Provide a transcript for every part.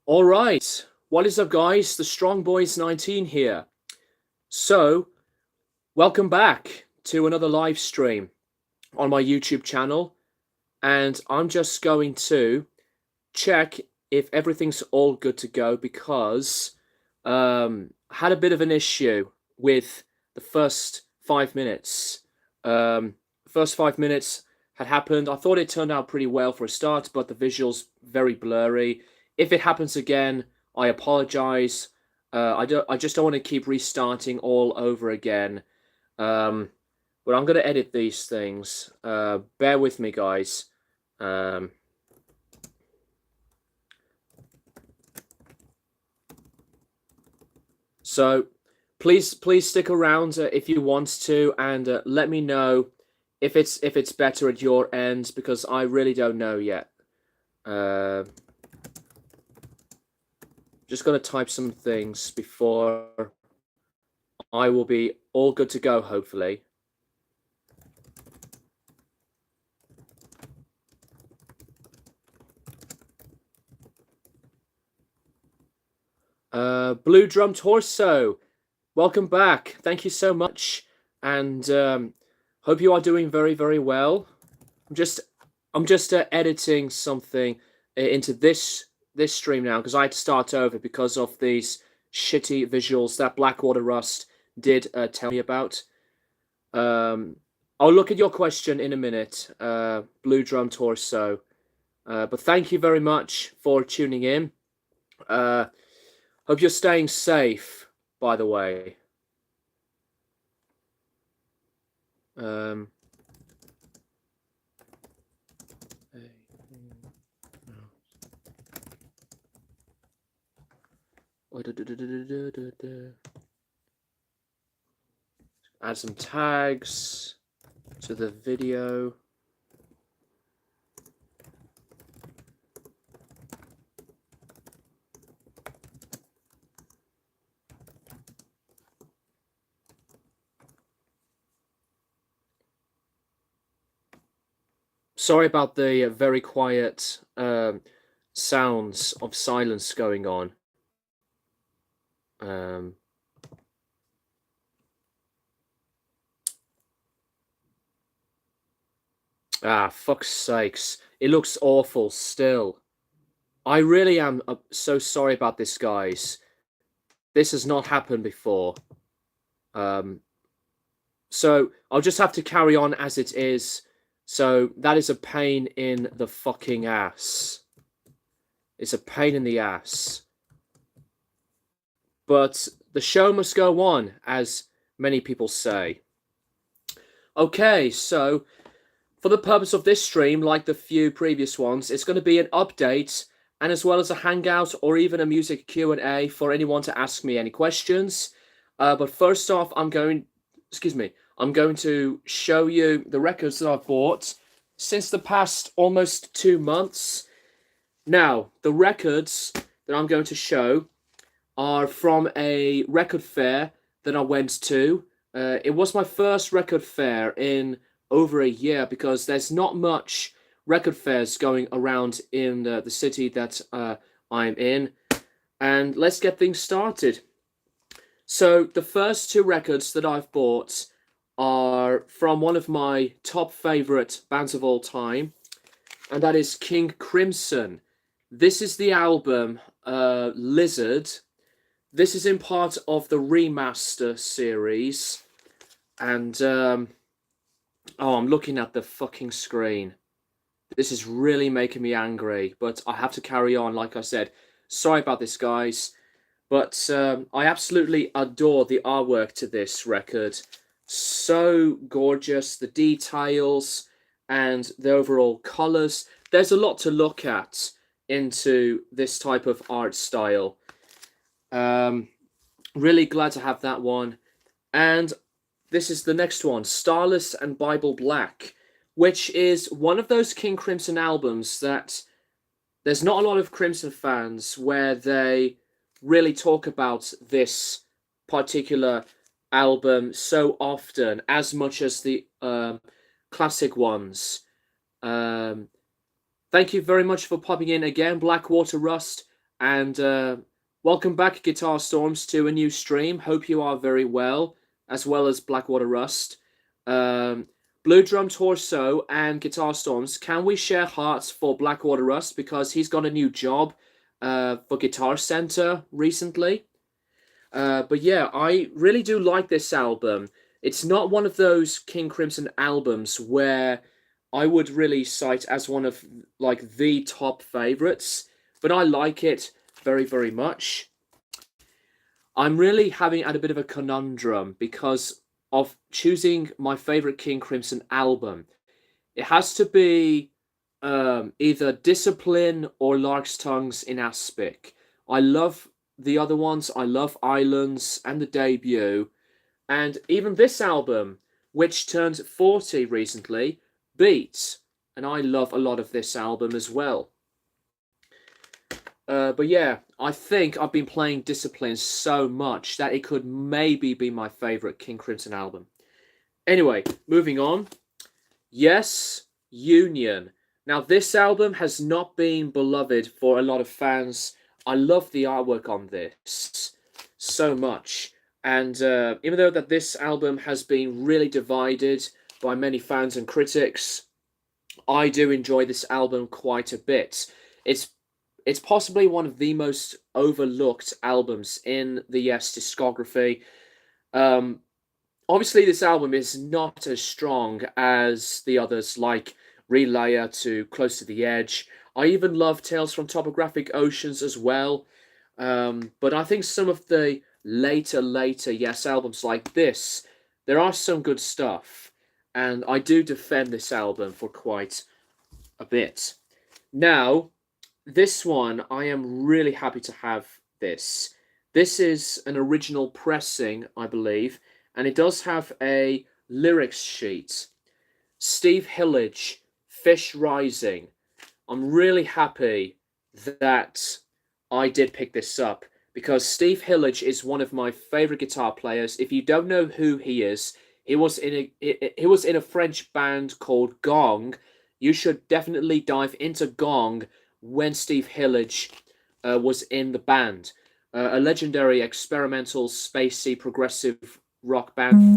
All right, what is up, guys? The Strong Boys 19 here. So, welcome back to another live stream on my YouTube channel, and I'm just going to check if everything's all good to go because I had a bit of an issue with the first 5 minutes. First 5 minutes had happened. I thought it turned out pretty well for a start, but the visuals very blurry. If it happens again, I apologize. I just don't want to keep restarting all over again. But I'm going to edit these things. Bear with me, guys. So please stick around if you want to, and let me know if it's better at your end, because I really don't know yet. Just going to type some things before I will be all good to go, hopefully. Blue Drum Torso, welcome back. Thank you so much, and hope you are doing very, very well. I'm just editing something into this stream now because I had to start over because of these shitty visuals that Blackwater Rust did tell me about. I'll look at your question in a minute, Blue Drum Torso. But thank you very much for tuning in. Hope you're staying safe, by the way. Add some tags to the video. Sorry about the very quiet sounds of silence going on. Fuck's sakes. It looks awful still. I really am so sorry about this, guys. This has not happened before. So I'll just have to carry on as it is. So that is a pain in the fucking ass. It's a pain in the ass. But the show must go on, as many people say. Okay, so for the purpose of this stream, like the few previous ones, it's going to be an update, and as well as a hangout or even a music Q&A for anyone to ask me any questions. But first off, I'm going to show you the records that I've bought since the past almost 2 months. Now, the records that I'm going to show are from a record fair that I went to. It was my first record fair in over a year because there's not much record fairs going around in the city that I'm in. And let's get things started. So the first two records that I've bought are from one of my top favorite bands of all time, and that is King Crimson. This is the album Lizard. This is in part of the remaster series, and I'm looking at the fucking screen. This is really making me angry, but I have to carry on. Like I said, sorry about this, guys, but I absolutely adore the artwork to this record. So gorgeous, the details and the overall colors. There's a lot to look at into this type of art style. Really glad to have that one. And this is the next one, Starless and Bible Black, which is one of those King Crimson albums that there's not a lot of Crimson fans where they really talk about this particular album so often, as much as the classic ones. Thank you very much for popping in again, Blackwater Rust. and welcome back, Guitar Storms, to a new stream. Hope you are very well as Blackwater Rust. Blue Drum Torso and Guitar Storms, can we share hearts for Blackwater Rust, because he's got a new job for Guitar Center recently. But yeah, I really do like this album. It's not one of those King Crimson albums where I would really cite as one of like the top favorites, but I like it very, very much. I'm really having at a bit of a conundrum because of choosing my favorite King Crimson album. It has to be either Discipline or Lark's Tongues in Aspic. I love the other ones. I love Islands and the debut. And even this album, which turned 40 recently, Beats. And I love a lot of this album as well. But yeah, I think I've been playing Discipline so much that it could maybe be my favourite King Crimson album. Anyway, moving on. Yes, Union. Now, this album has not been beloved for a lot of fans. I love the artwork on this so much. And even though that this album has been really divided by many fans and critics, I do enjoy this album quite a bit. It's possibly one of the most overlooked albums in the Yes discography. Obviously, this album is not as strong as the others, like Relayer to Close to the Edge. I even love Tales from Topographic Oceans as well. But I think some of the later Yes albums like this, there are some good stuff. And I do defend this album for quite a bit. Now, this one, I am really happy to have this. This is an original pressing, I believe, and it does have a lyrics sheet. Steve Hillage, Fish Rising. I'm really happy that I did pick this up, because Steve Hillage is one of my favorite guitar players. If you don't know who he is, he was in a French band called Gong. You should definitely dive into Gong when Steve Hillage was in the band. A legendary experimental, spacey, progressive rock band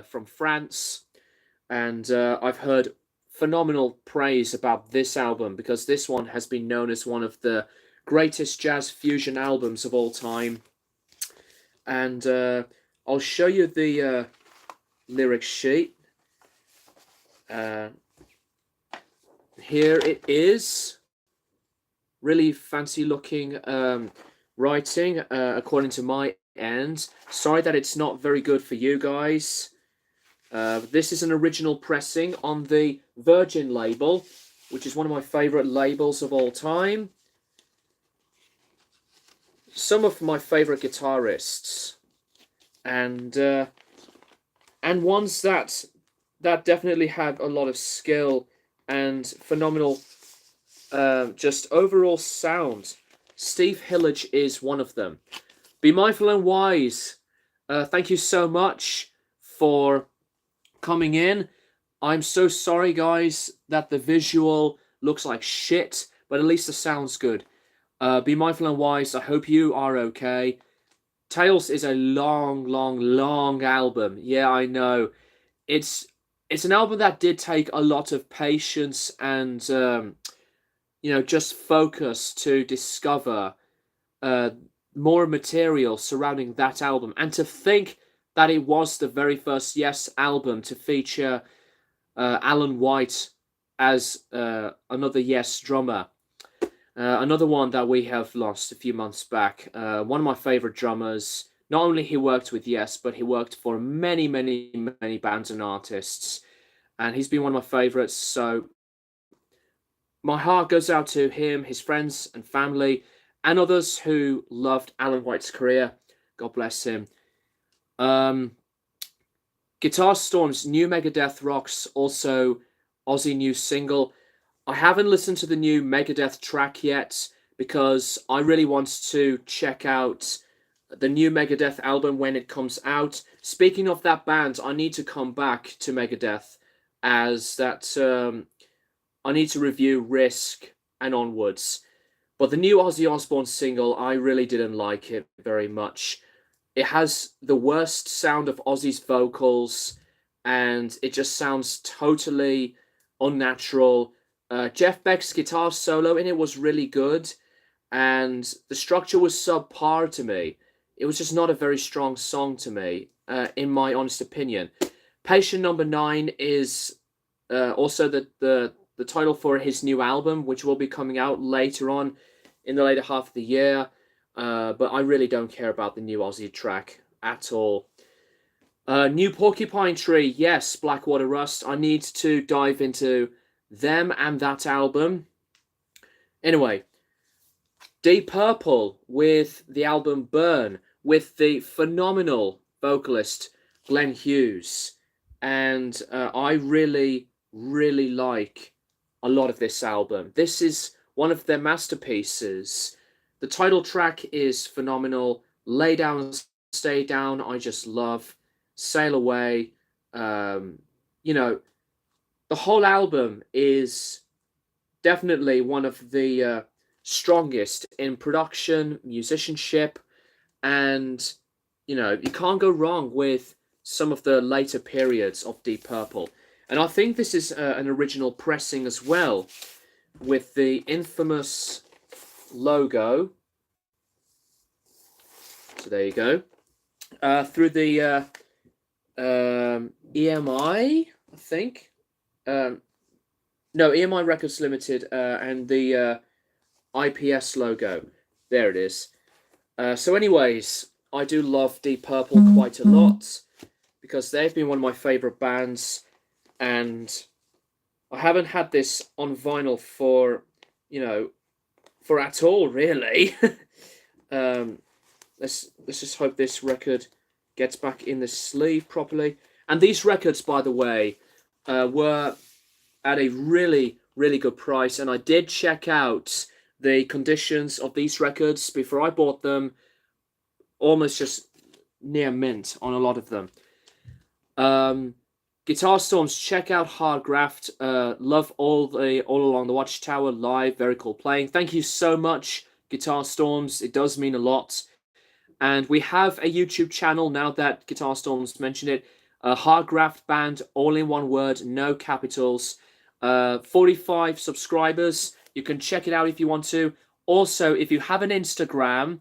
from France. And I've heard phenomenal praise about this album, because this one has been known as one of the greatest jazz fusion albums of all time. And I'll show you the lyric sheet. Here it is. Really fancy looking writing, according to my end. Sorry that it's not very good for you guys. This is an original pressing on the Virgin label, which is one of my favorite labels of all time. Some of my favorite guitarists, and ones that definitely had a lot of skill and phenomenal just overall sound. Steve Hillage is one of them. Be Mindful and Wise, thank you so much for coming in. I'm so sorry, guys, that the visual looks like shit, but at least the sound's good. Be Mindful and Wise, I hope you are okay. Tales is a long album. Yeah, I know. It's an album that did take a lot of patience and just focus to discover more material surrounding that album. And to think that it was the very first Yes album to feature Alan White as another Yes drummer. Another one that we have lost a few months back. One of my favorite drummers. Not only he worked with Yes, but he worked for many bands and artists. And he's been one of my favorites. So my heart goes out to him, his friends and family, and others who loved Alan White's career. God bless him. Guitar Storm's New Megadeth Rocks, also Aussie new single. I haven't listened to the new Megadeth track yet, because I really want to check out the new Megadeth album when it comes out. Speaking of that band, I need to come back to Megadeth, as that I need to review Risk and onwards. But the new Ozzy Osbourne single, I really didn't like it very much. It has the worst sound of Ozzy's vocals, and it just sounds totally unnatural. Jeff Beck's guitar solo in it was really good, and the structure was subpar to me. It was just not a very strong song to me, in my honest opinion. Patient Number 9 is also the title for his new album, which will be coming out later on in the later half of the year. But I really don't care about the new Ozzy track at all. New Porcupine Tree, yes, Blackwater Rust. I need to dive into them and that album. Anyway, Deep Purple with the album Burn, with the phenomenal vocalist Glenn Hughes. And I really, really like a lot of this album. This is one of their masterpieces. The title track is phenomenal. Lay Down, Stay Down, I just love. Sail Away. You know, the whole album is definitely one of the strongest in production, musicianship, and, you know, you can't go wrong with some of the later periods of Deep Purple. And I think this is an original pressing as well, with the infamous logo. So there you go. Through the EMI, I think. No, EMI Records Limited, and the IPS logo. There it is. So anyways, I do love Deep Purple quite a lot, because they've been one of my favourite bands, and I haven't had this on vinyl for, you know, for at all, really. Let's just hope this record gets back in the sleeve properly. And these records, by the way, were at a really, really good price, and I did check out the conditions of these records before I bought them. Almost just near mint on a lot of them. Guitar Storms, check out Hardgraft. Love all Along the Watchtower live. Very cool playing. Thank you so much, Guitar Storms. It does mean a lot. And we have a YouTube channel now that Guitar Storms mentioned it. Hardgraft Band, all in one word, no capitals. 45 subscribers. You can check it out if you want to. Also, if you have an Instagram,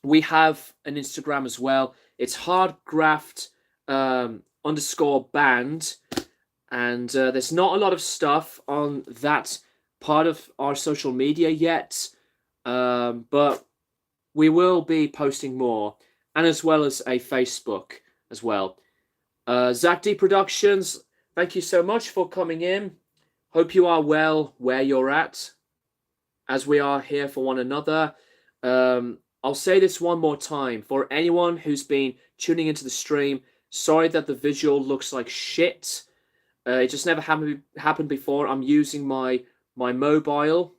we have an Instagram as well. It's Hardgraft _ band, and there's not a lot of stuff on that part of our social media yet, but we will be posting more, and as well as a Facebook as well. Zach D Productions, thank you so much for coming in. Hope you are well where you're at, as we are here for one another. I'll say this one more time for anyone who's been tuning into the stream. Sorry that the visual looks like shit. It just never happened before. I'm using my mobile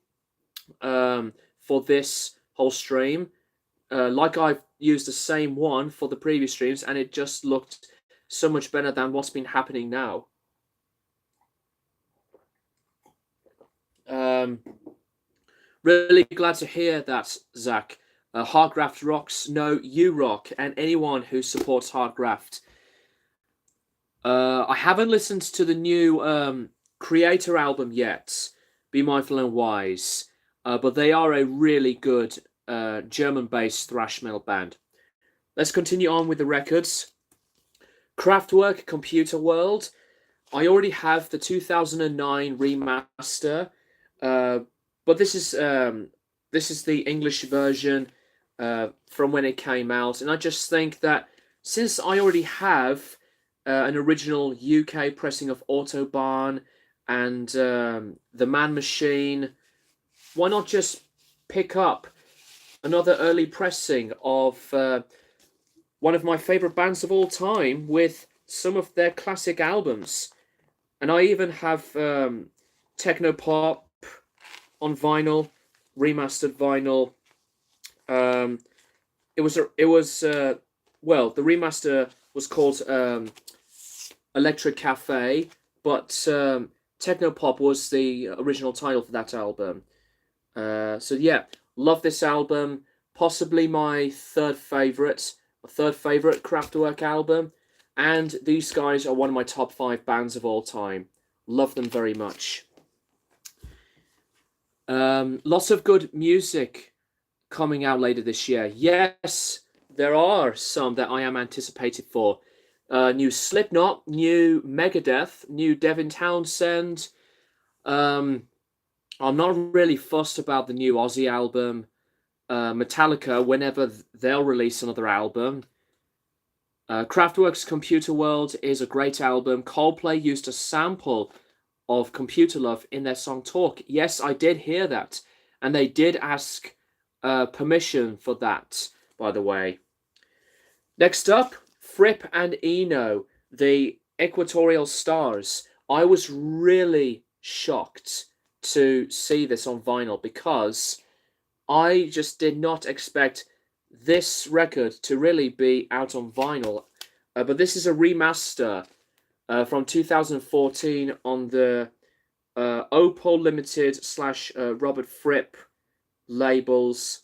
for this whole stream. Like I've used the same one for the previous streams, and it just looked so much better than what's been happening now. Really glad to hear that, Zach. Hardgraft rocks. No, you rock, and anyone who supports Hardgraft. I haven't listened to the new Creator album yet, Be Mindful and Wise, but they are a really good German-based thrash metal band. Let's continue on with the records. Kraftwerk, Computer World. I already have the 2009 remaster, but this is the English version from when it came out, and I just think that since I already have an original UK pressing of Autobahn and The Man Machine, why not just pick up another early pressing of one of my favourite bands of all time with some of their classic albums? And I even have Technopop on vinyl, remastered vinyl. Well, the remaster was called Electric Cafe, but Technopop was the original title for that album. So yeah, love this album. Possibly my third favorite Kraftwerk album, and these guys are one of my top 5 bands of all time. Love them very much. Lots of good music coming out later this year. Yes, there are some that I am anticipated for. New Slipknot, new Megadeth, new Devin Townsend. I'm not really fussed about the new Ozzy album. Metallica, whenever they'll release another album. Kraftwerk's Computer World is a great album. Coldplay used a sample of Computer Love in their song Talk. Yes, I did hear that. And they did ask permission for that, by the way. Next up, Fripp and Eno, the Equatorial Stars. I was really shocked to see this on vinyl because I just did not expect this record to really be out on vinyl. But this is a remaster from 2014 on the Opal Limited / Robert Fripp labels.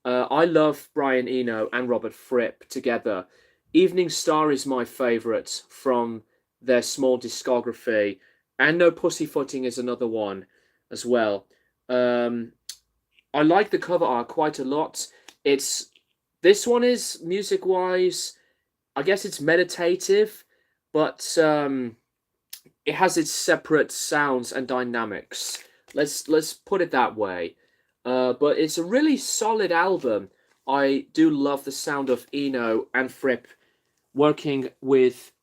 I love Brian Eno and Robert Fripp together. Evening Star is my favourite from their small discography, and No Pussyfooting is another one as well. I like the cover art quite a lot. This one is music-wise, I guess it's meditative, but it has its separate sounds and dynamics. Let's put it that way. But it's a really solid album. I do love the sound of Eno and Fripp working with,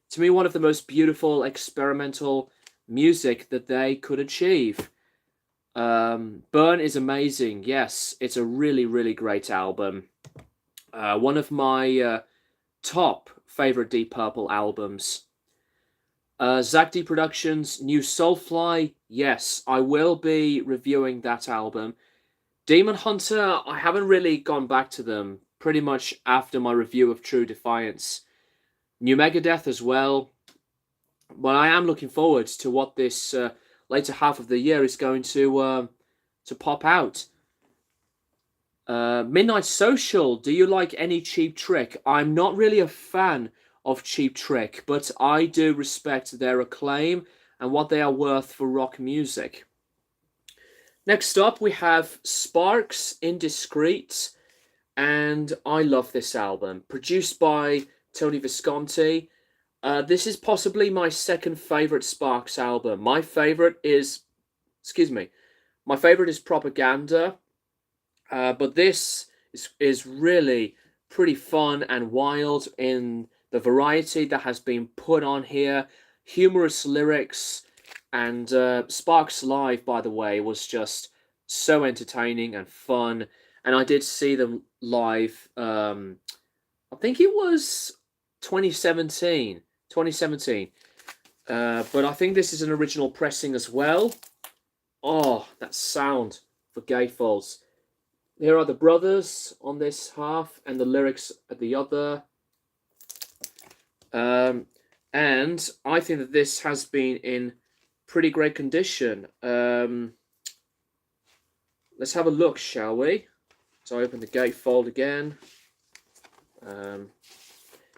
to me, one of the most beautiful experimental music that they could achieve. Burn is amazing. Yes, it's a really, really great album. One of my top favorite Deep Purple albums. Zach D Productions' new Soulfly. Yes, I will be reviewing that album. Demon Hunter, I haven't really gone back to them pretty much after my review of True Defiance. New Megadeth as well. But I am looking forward to what this later half of the year is going to pop out. Midnight Social, do you like any Cheap Trick? I'm not really a fan of Cheap Trick, but I do respect their acclaim and what they are worth for rock music. Next up, we have Sparks, Indiscreet, and I love this album. Produced by Tony Visconti. This is possibly my second favorite Sparks album. My favorite is Propaganda, but this is really pretty fun and wild in the variety that has been put on here. Humorous lyrics, and Sparks Live, by the way, was just so entertaining and fun. And I did see them live, I think it was 2017. But I think this is an original pressing as well. Oh, that sound for gatefolds. Here are the brothers on this half and the lyrics at the other. And I think that this has been in pretty great condition. Let's have a look, shall we? So I open the gatefold again.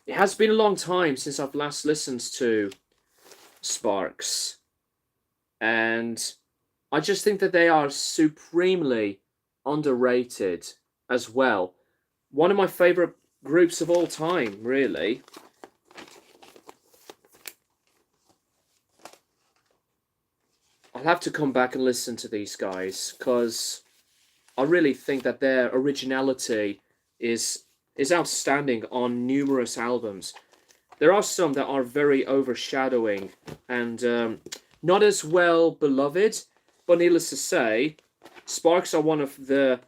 It has been a long time since I've last listened to Sparks, and I just think that they are supremely underrated as well. One of my favourite groups of all time, really. I'll have to come back and listen to these guys, because I really think that their originality is outstanding on numerous albums. There are some that are very overshadowing and not as well beloved, but needless to say, Sparks are one of the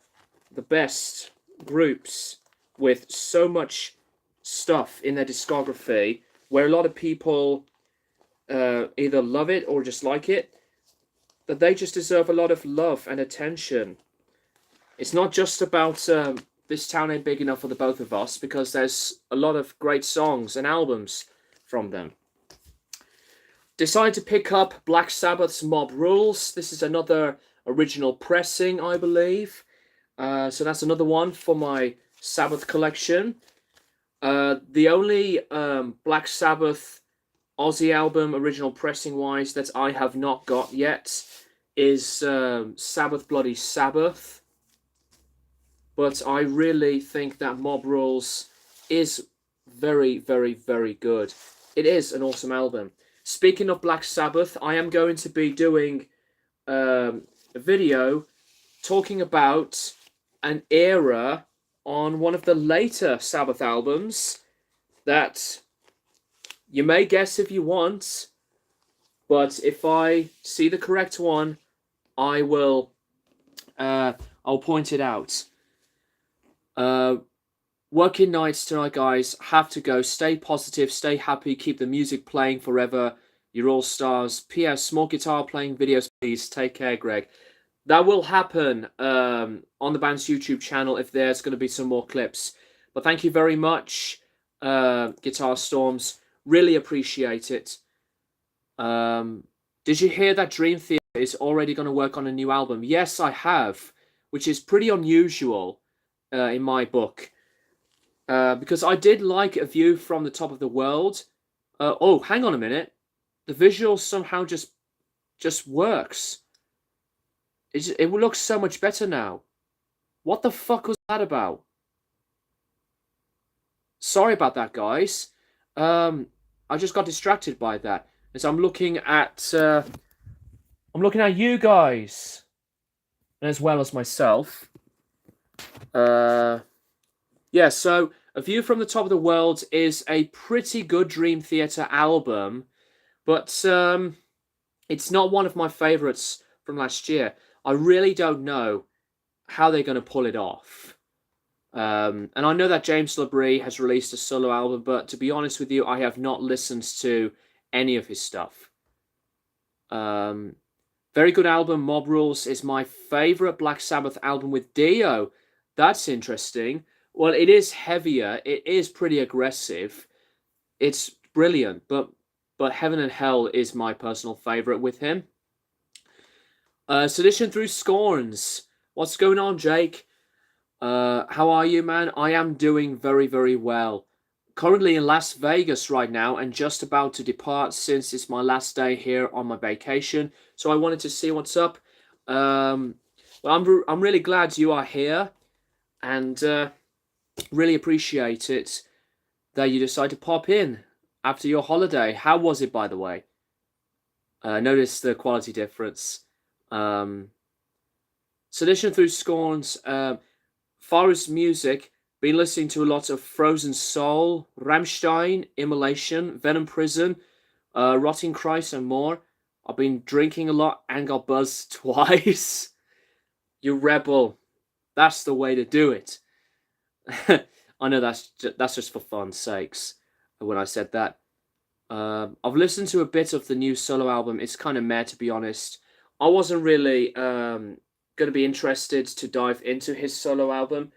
best groups with so much stuff in their discography where a lot of people either love it or just like it, that they just deserve a lot of love and attention. It's not just about This Town Ain't Big Enough for the Both of Us, because there's a lot of great songs and albums from them. Decide to pick up Black Sabbath's Mob Rules. This is another original pressing, I believe. So that's another one for my Sabbath collection. The only Black Sabbath Aussie album, original pressing wise, that I have not got yet is Sabbath Bloody Sabbath. But I really think that Mob Rules is very, very, very good. It is an awesome album. Speaking of Black Sabbath, I am going to be doing a video talking about an era on one of the later Sabbath albums that you may guess if you want, but if I see the correct one, I will I'll point it out. Working nights tonight, guys. Have to go. Stay positive, stay happy, keep the music playing forever. You're all stars. P.S. More guitar playing videos, please. Take care, Greg. That will happen on the band's YouTube channel if there's going to be some more clips. But thank you very much, Guitar Storms. Really appreciate it. Did you hear that Dream Theater is already going to work on a new album? Yes, I have, which is pretty unusual in my book. Because I did like A View from the Top of the World. Oh, hang on a minute. The visual somehow just works. It looks so much better now. What the fuck was that about? Sorry about that, guys. I just got distracted by that. As I'm looking at you guys, as well as myself. Yeah, so A View from the Top of the World is a pretty good Dream Theater album, but it's not one of my favourites from last year. I really don't know how they're going to pull it off. And I know that James LaBrie has released a solo album, but to be honest with you, I have not listened to any of his stuff. Very good album. Mob Rules is my favourite Black Sabbath album with Dio. That's interesting. Well, it is heavier. It is pretty aggressive. It's brilliant, but Heaven and Hell is my personal favourite with him. Sedition Through Scorns. What's going on, Jake? How are you, man? I am doing very, very well. Currently in Las Vegas right now and just about to depart since it's my last day here on my vacation. So I wanted to see what's up. Well, I'm really glad you are here and really appreciate it that you decided to pop in after your holiday. How was it, by the way? Notice the quality difference. Sedition Through Scorns. Far as music, been listening to a lot of Frozen Soul, Rammstein, Immolation, Venom Prison, Rotting Christ, and more. I've been drinking a lot and got buzzed twice. You rebel. That's the way to do it. I know that's just for fun's sakes when I said that. I've listened to a bit of the new solo album. It's kind of meh, to be honest. I wasn't really going to be interested to dive into his solo album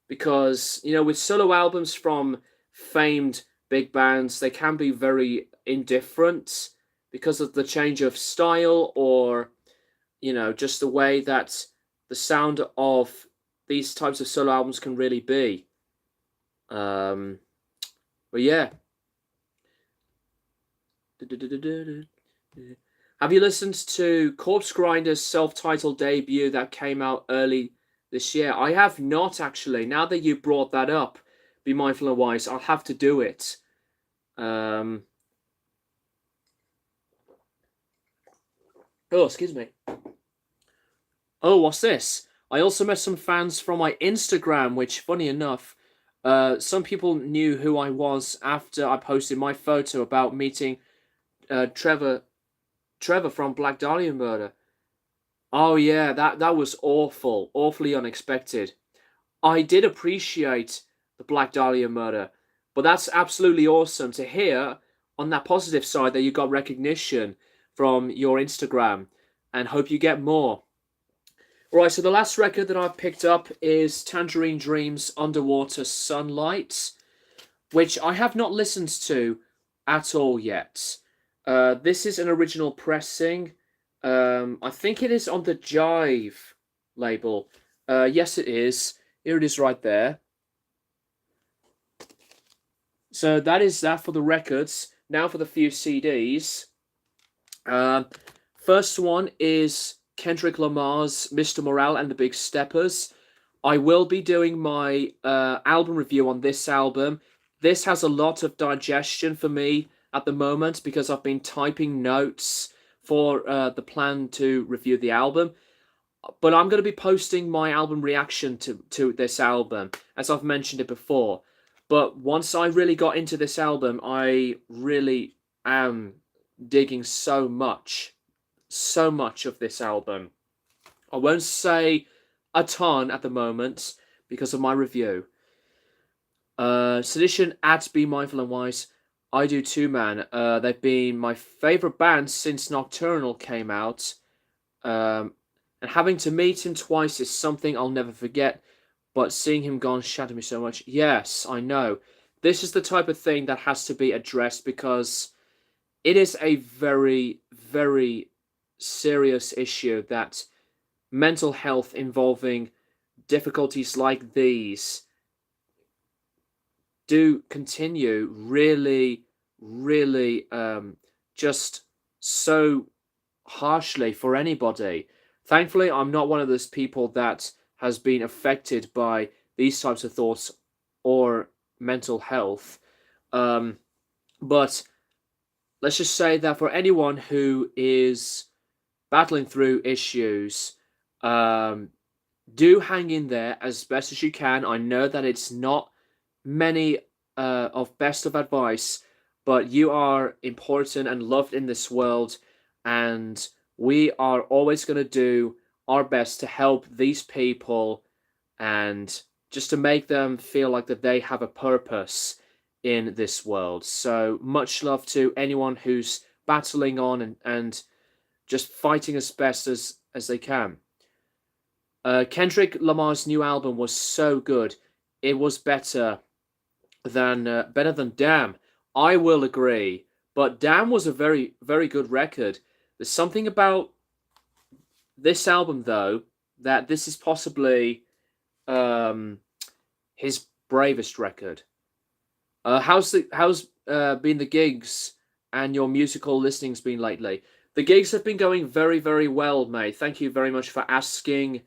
because, you know, with solo albums from famed big bands, they can be very indifferent because of the change of style or, you know, just the way that the sound of these types of solo albums can really be. But yeah. Have you listened to Corpse Grinder's self-titled debut that came out early this year? I have not, actually. Now that you brought that up, Be Mindful and Wise, I'll have to do it. Oh, excuse me. Oh, what's this? I also met some fans from my Instagram, which, funny enough, some people knew who I was after I posted my photo about meeting Trevor from Black Dahlia Murder. Oh yeah, that was awful, awfully unexpected. I did appreciate the Black Dahlia Murder, but that's absolutely awesome to hear on that positive side that you got recognition from your Instagram, and hope you get more. Right, so the last record that I've picked up is Tangerine Dream's Underwater Sunlight, which I have not listened to at all yet. This is an original pressing. I think it is on the Jive label. Yes, it is. Here it is right there. So that is that for the records. Now for the few CDs. First one is Kendrick Lamar's Mr. Morale and the Big Steppers. I will be doing my album review on this album. This has a lot of digestion for me at the moment because I've been typing notes for the plan to review the album. But I'm going to be posting my album reaction to this album, as I've mentioned it before. But once I really got into this album, I really am digging so much of this album. I won't say a ton at the moment because of my review. Sedition at Be Mindful and Wise, I do too, man. They've been my favourite band since Nocturnal came out. And having to meet him twice is something I'll never forget. But seeing him gone shattered me so much. Yes, I know. This is the type of thing that has to be addressed because it is a very, very serious issue that mental health involving difficulties like these do continue really, really just so harshly for anybody. Thankfully, I'm not one of those people that has been affected by these types of thoughts or mental health. But let's just say that for anyone who is battling through issues, do hang in there as best as you can. I know that it's not many of best of advice, but you are important and loved in this world, and we are always going to do our best to help these people and just to make them feel like that they have a purpose in this world. So much love to anyone who's battling on and just fighting as best as they can. Kendrick Lamar's new album was so good. It was better than Damn. I will agree, but Damn was a very, very good record. There's something about this album though that this is possibly his bravest record. How's been the gigs and your musical listening's been lately? The gigs have been going very, very well, mate. Thank you very much for asking.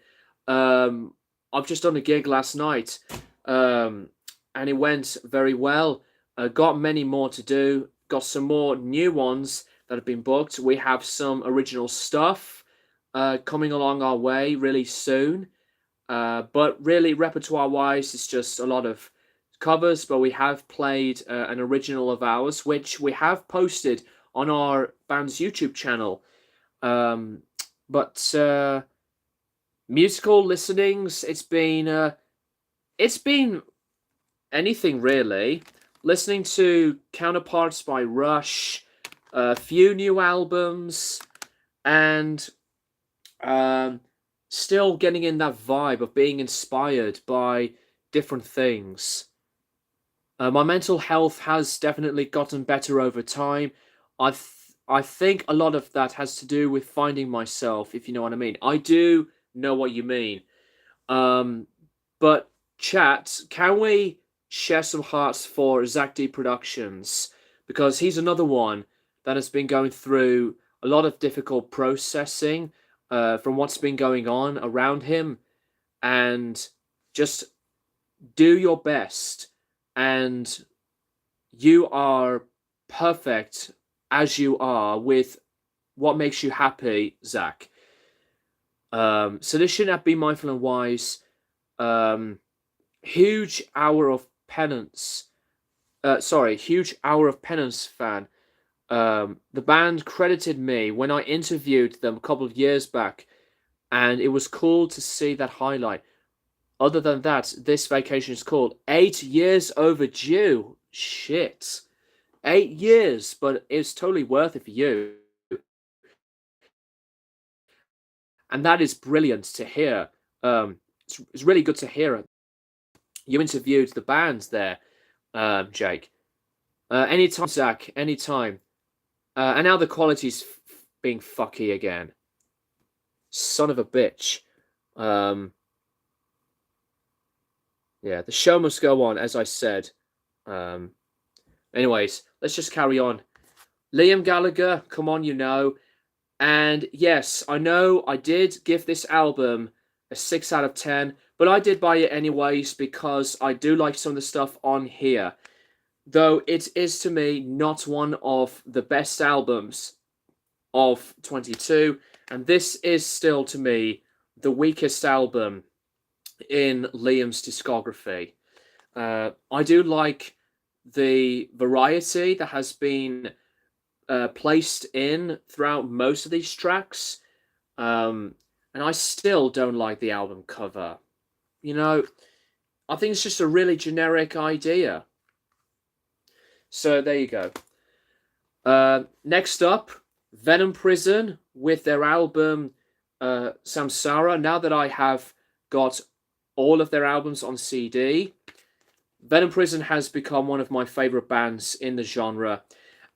I've just done a gig last night, and it went very well. Got many more to do. Got some more new ones that have been booked. We have some original stuff coming along our way really soon. But really, repertoire-wise, it's just a lot of covers. But we have played an original of ours, which we have posted on our band's YouTube channel. But musical listenings, it's been anything really. Listening to Counterparts by Rush, a few new albums, and still getting in that vibe of being inspired by different things. My mental health has definitely gotten better over time. I think a lot of that has to do with finding myself, if you know what I mean. I do know what you mean. But chat, can we share some hearts for Zach D Productions? Because he's another one that has been going through a lot of difficult processing from what's been going on around him. And just do your best. And you are perfect as you are with what makes you happy, Zach. Sedition at Be Mindful and Wise. Huge Hour of Penance. Huge Hour of Penance fan. The band credited me when I interviewed them a couple of years back, and it was cool to see that highlight. Other than that, this vacation is called 8 years overdue. Shit. 8 years, but it's totally worth it for you. And that is brilliant to hear. It's really good to hear. You interviewed the bands there, Jake. Anytime, Zach, anytime. And now the quality's being fucky again. Son of a bitch. Yeah, the show must go on, as I said. Anyways, let's just carry on. Liam Gallagher, come on, you know. And yes, I know I did give this album a 6 out of 10, but I did buy it anyways because I do like some of the stuff on here. Though it is to me not one of the best albums of 22, and this is still to me the weakest album in Liam's discography. I do like the variety that has been placed in throughout most of these tracks, and I still don't like the album cover. You know, I think it's just a really generic idea. So there you go. Next up, Venom Prison with their album Samsara. Now that I have got all of their albums on CD, Venom Prison has become one of my favorite bands in the genre.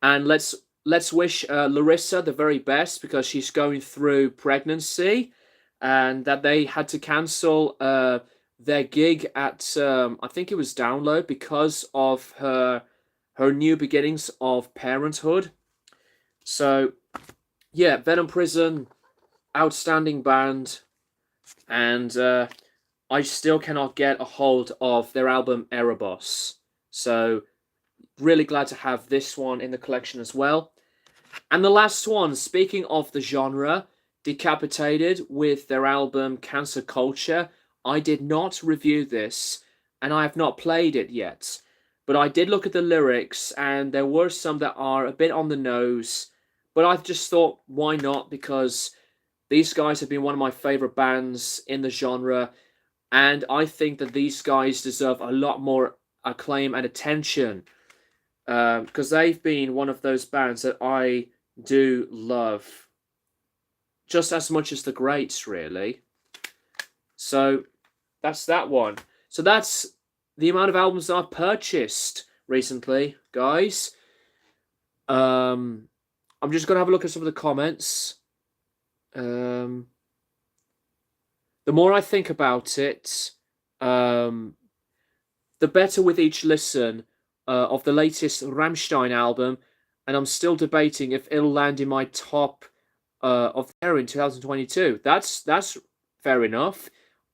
And let's wish Larissa the very best, because she's going through pregnancy, and that they had to cancel their gig at I think it was Download because of her new beginnings of parenthood. So yeah, Venom Prison, outstanding band, and I still cannot get a hold of their album Erebos. So really glad to have this one in the collection as well. And the last one, speaking of the genre, Decapitated with their album Cancer Culture. I did not review this, and I have not played it yet. But I did look at the lyrics, and there were some that are a bit on the nose. But I just thought, why not? Because these guys have been one of my favorite bands in the genre, and I think that these guys deserve a lot more acclaim and attention, because they've been one of those bands that I do love just as much as the greats, really. So that's that one. So that's the amount of albums that I've purchased recently, guys. I'm just gonna have a look at some of the comments. The more I think about it, the better with each listen of the latest Rammstein album, and I'm still debating if it'll land in my top of the year in 2022. That's fair enough.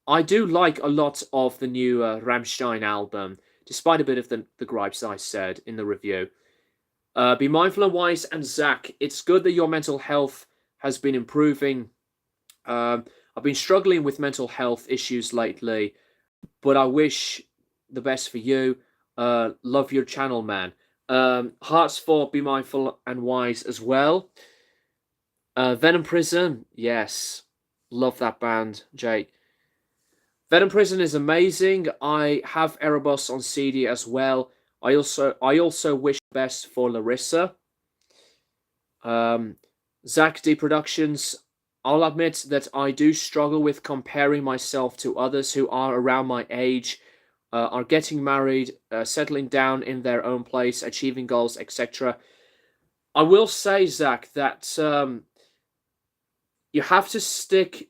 I do like a lot of the new Rammstein album, despite a bit of the gripes I said in the review. Be mindful and wise, and Zach, it's good that your mental health has been improving. I've been struggling with mental health issues lately, but I wish the best for you. Love your channel, man. Hearts for Be Mindful and Wise as well. Venom Prison, yes. Love that band, Jake. Venom Prison is amazing. I have Erebos on CD as well. I also wish the best for Larissa. Zach D Productions, I'll admit that I do struggle with comparing myself to others who are around my age, are getting married, settling down in their own place, achieving goals, etc. I will say, Zach, that you have to stick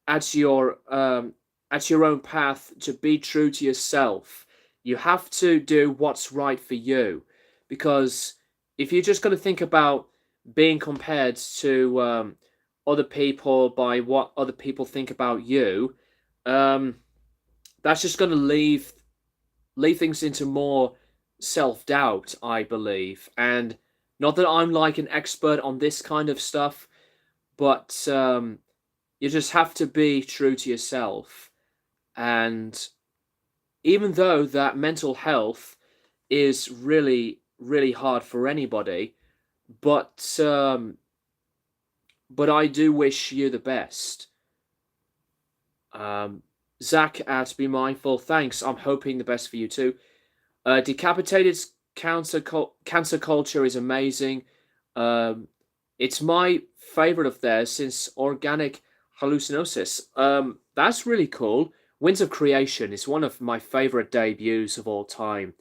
at your own path to be true to yourself. You have to do what's right for you, because if you're just going to think about being compared to other people by what other people think about you, that's just going to leave things into more self-doubt, I believe. And not that I'm like an expert on this kind of stuff, but you just have to be true to yourself. And even though that mental health is really, really hard for anybody, but I do wish you the best. Zach at Be Mindful, thanks. I'm hoping the best for you too. Decapitated's cancer culture is amazing. It's my favorite of theirs since Organic Hallucinosis. That's really cool. Winds of Creation is one of my favorite debuts of all time.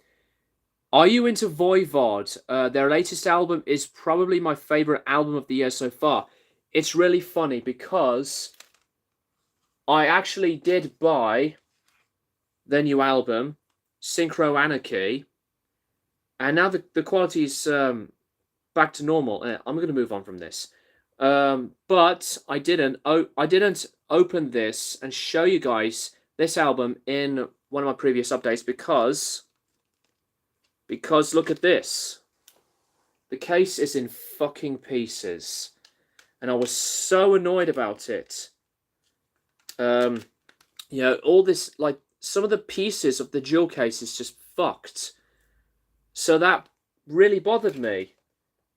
Are you into Voivod? Their latest album is probably my favorite album of the year so far. it's really funny because I actually did buy their new album, Synchro Anarchy, and now the quality is back to normal. I'm going to move on from this. But I didn't open this and show you guys this album in one of my previous updates because look at this. The case is in fucking pieces, and I was so annoyed about it. You know, all this, like, some of the pieces of the jewel case is just fucked. So that really bothered me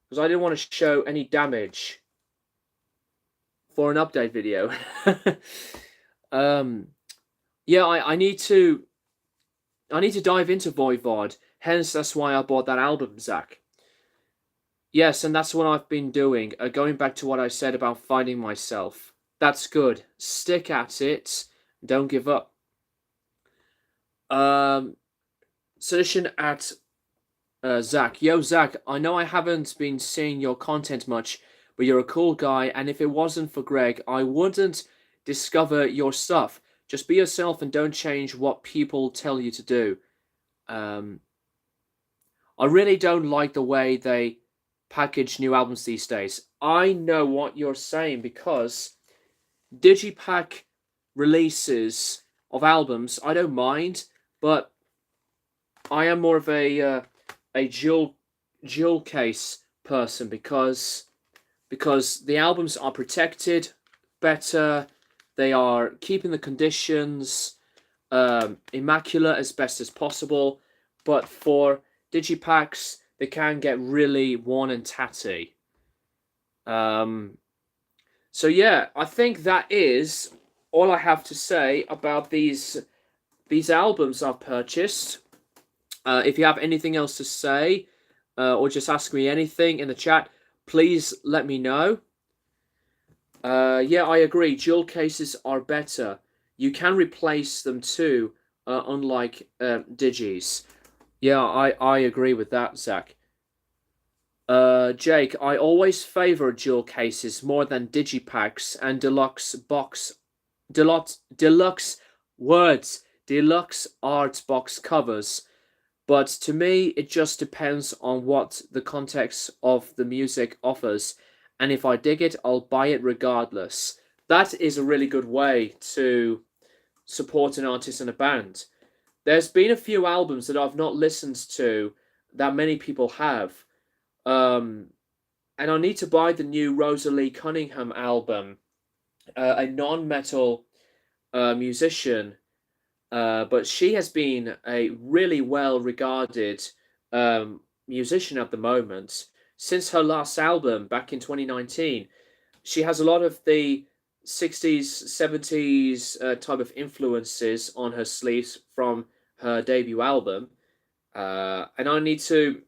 because I didn't want to show any damage for an update video. Yeah, I need to dive into Voivod. Hence, that's why I bought that album, Zach. Yes, and that's what I've been doing. Going back to what I said about finding myself. That's good. Stick at it. Don't give up. Solution at Zach. Yo, Zach, I know I haven't been seeing your content much, but you're a cool guy, and if it wasn't for Greg, I wouldn't discover your stuff. Just be yourself and don't change what people tell you to do. I really don't like the way they package new albums these days. I know what you're saying because digipack releases of albums, I don't mind, but I am more of a jewel case person because the albums are protected better. They are keeping the conditions immaculate as best as possible. But for digipacks, they can get really worn and tatty. So yeah, I think that is all I have to say about these albums I've purchased. If you have anything else to say, or just ask me anything in the chat, please let me know. Yeah, I agree. Jewel cases are better. You can replace them too, unlike digis. Yeah, I agree with that, Zach. Jake, I always favor jewel cases more than digipacks and deluxe art box covers. But to me, it just depends on what the context of the music offers. And if I dig it, I'll buy it regardless. That is a really good way to support an artist and a band. There's been a few albums that I've not listened to that many people have. And I need to buy the new Rosalie Cunningham album, a non-metal musician. But she has been a really well-regarded musician at the moment. Since her last album back in 2019, she has a lot of the 60s, 70s type of influences on her sleeves from her debut album. And I need to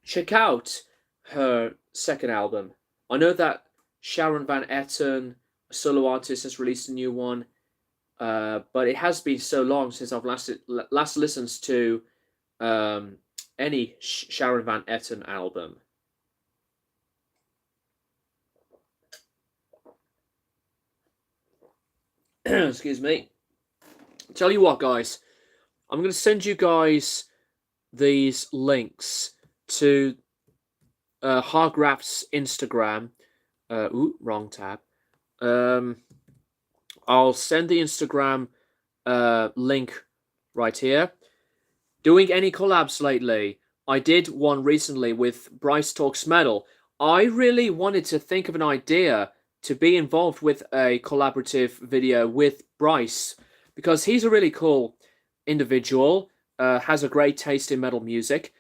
check out her second album. I know that Sharon Van Etten, a solo artist, has released a new one. But it has been so long since I've last listened to any Sharon Van Etten album. Excuse me. Tell you what, guys, I'm going to send you guys these links to Hargraft's Instagram. Wrong tab. I'll send the Instagram link right here. Doing any collabs lately? I did one recently with Bryce Talks Metal. I really wanted to think of an idea to be involved with a collaborative video with Bryce because he's a really cool individual, has a great taste in metal music.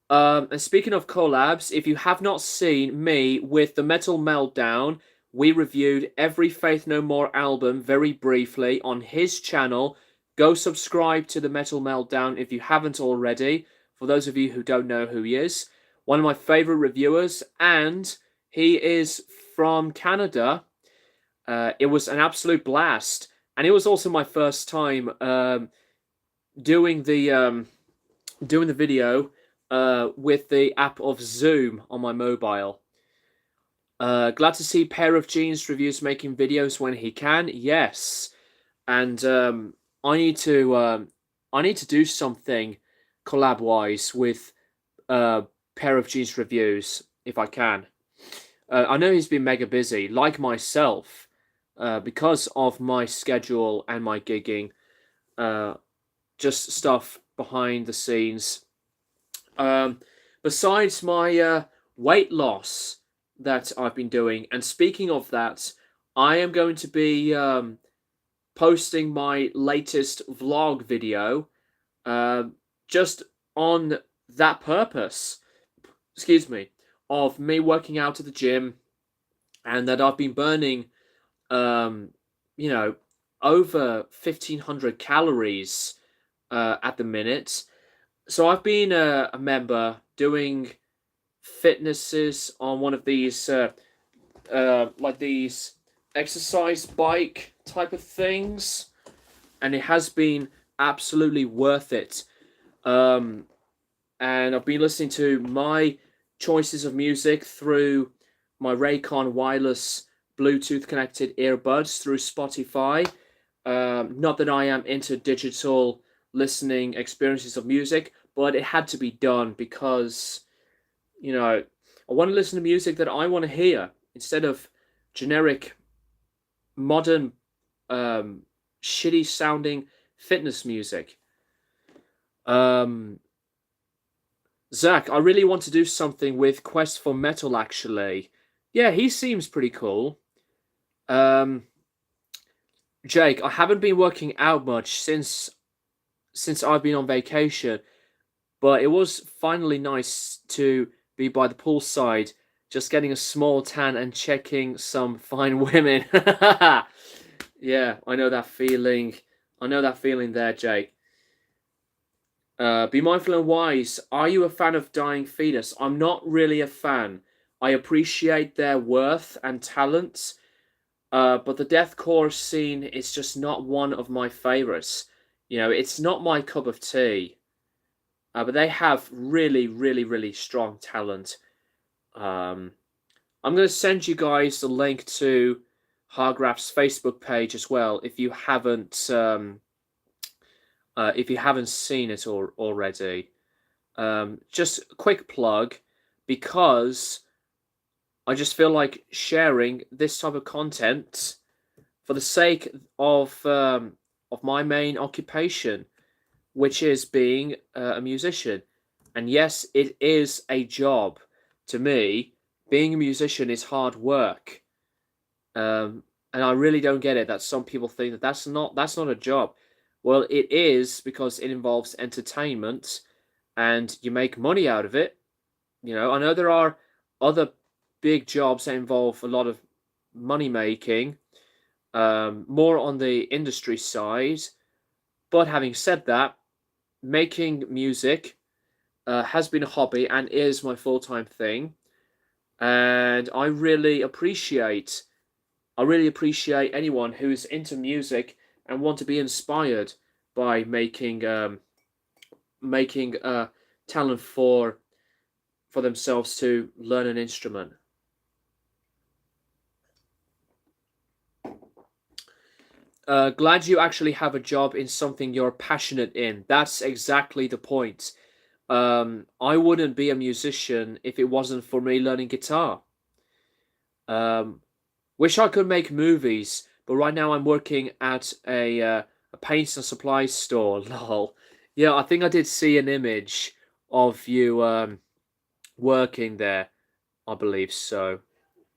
And speaking of collabs, if you have not seen me with the Metal Meltdown, we reviewed every Faith No More album very briefly on his channel. Go subscribe to the Metal Meltdown if you haven't already. For those of you who don't know who he is, one of my favorite reviewers, and he is from Canada. It was an absolute blast, and it was also my first time doing the video with the app of Zoom on my mobile. Glad to see Pair of Jeans reviews making videos when he can. Yes, and I need to I need to do something collab wise with Pair of Jeans reviews if I can. I know he's been mega busy, like myself, because of my schedule and my gigging. Uh, just stuff behind the scenes. Um, Besides my weight loss that I've been doing, and speaking of that, I am going to be posting my latest vlog video uh, just on that purpose. Excuse me, of me working out at the gym, and that I've been burning, um, you know, over 1,500 calories at the minute. So I've been a member doing fitnesses on one of these like these exercise bike type of things, and it has been absolutely worth it. Um, and I've been listening to my choices of music through my Raycon wireless Bluetooth connected earbuds through Spotify. Not that I am into digital listening experiences of music, but it had to be done because, I want to listen to music that I want to hear instead of generic, modern, um, shitty sounding fitness music. Um, Zach, I really want to do something with Quest for Metal, actually. Yeah, he seems pretty cool. Um, Jake, I haven't been working out much since I've been on vacation, but it was finally nice to be by the poolside, just getting a small tan and checking some fine women. Yeah, I know that feeling. I know that feeling there, Jake. Be mindful and wise. Are you a fan of Dying Fetus? I'm not really a fan. I appreciate their worth and talent, but the deathcore scene is just not one of my favorites. It's not my cup of tea. But they have really, really, really strong talent. Um, I'm going to send you guys the link to Hargraph's Facebook page as well if you haven't seen it already. Just a quick plug, because I just feel like sharing this type of content for the sake of my main occupation, which is being a musician. And yes, it is a job. To me, being a musician is hard work. And I really don't get it that some people think that that's not a job. Well, it is, because it involves entertainment and you make money out of it. I know there are other big jobs that involve a lot of money making, more on the industry side. But having said that, making music has been a hobby and is my full-time thing, and I really appreciate anyone who's into music and want to be inspired by making talent for themselves to learn an instrument. Glad you actually have a job in something you're passionate in. That's exactly the point. I wouldn't be a musician if it wasn't for me learning guitar. Um, Wish I could make movies, but right now I'm working at a paints and supplies store. Lol. Yeah, I think I did see an image of you working there. I believe so.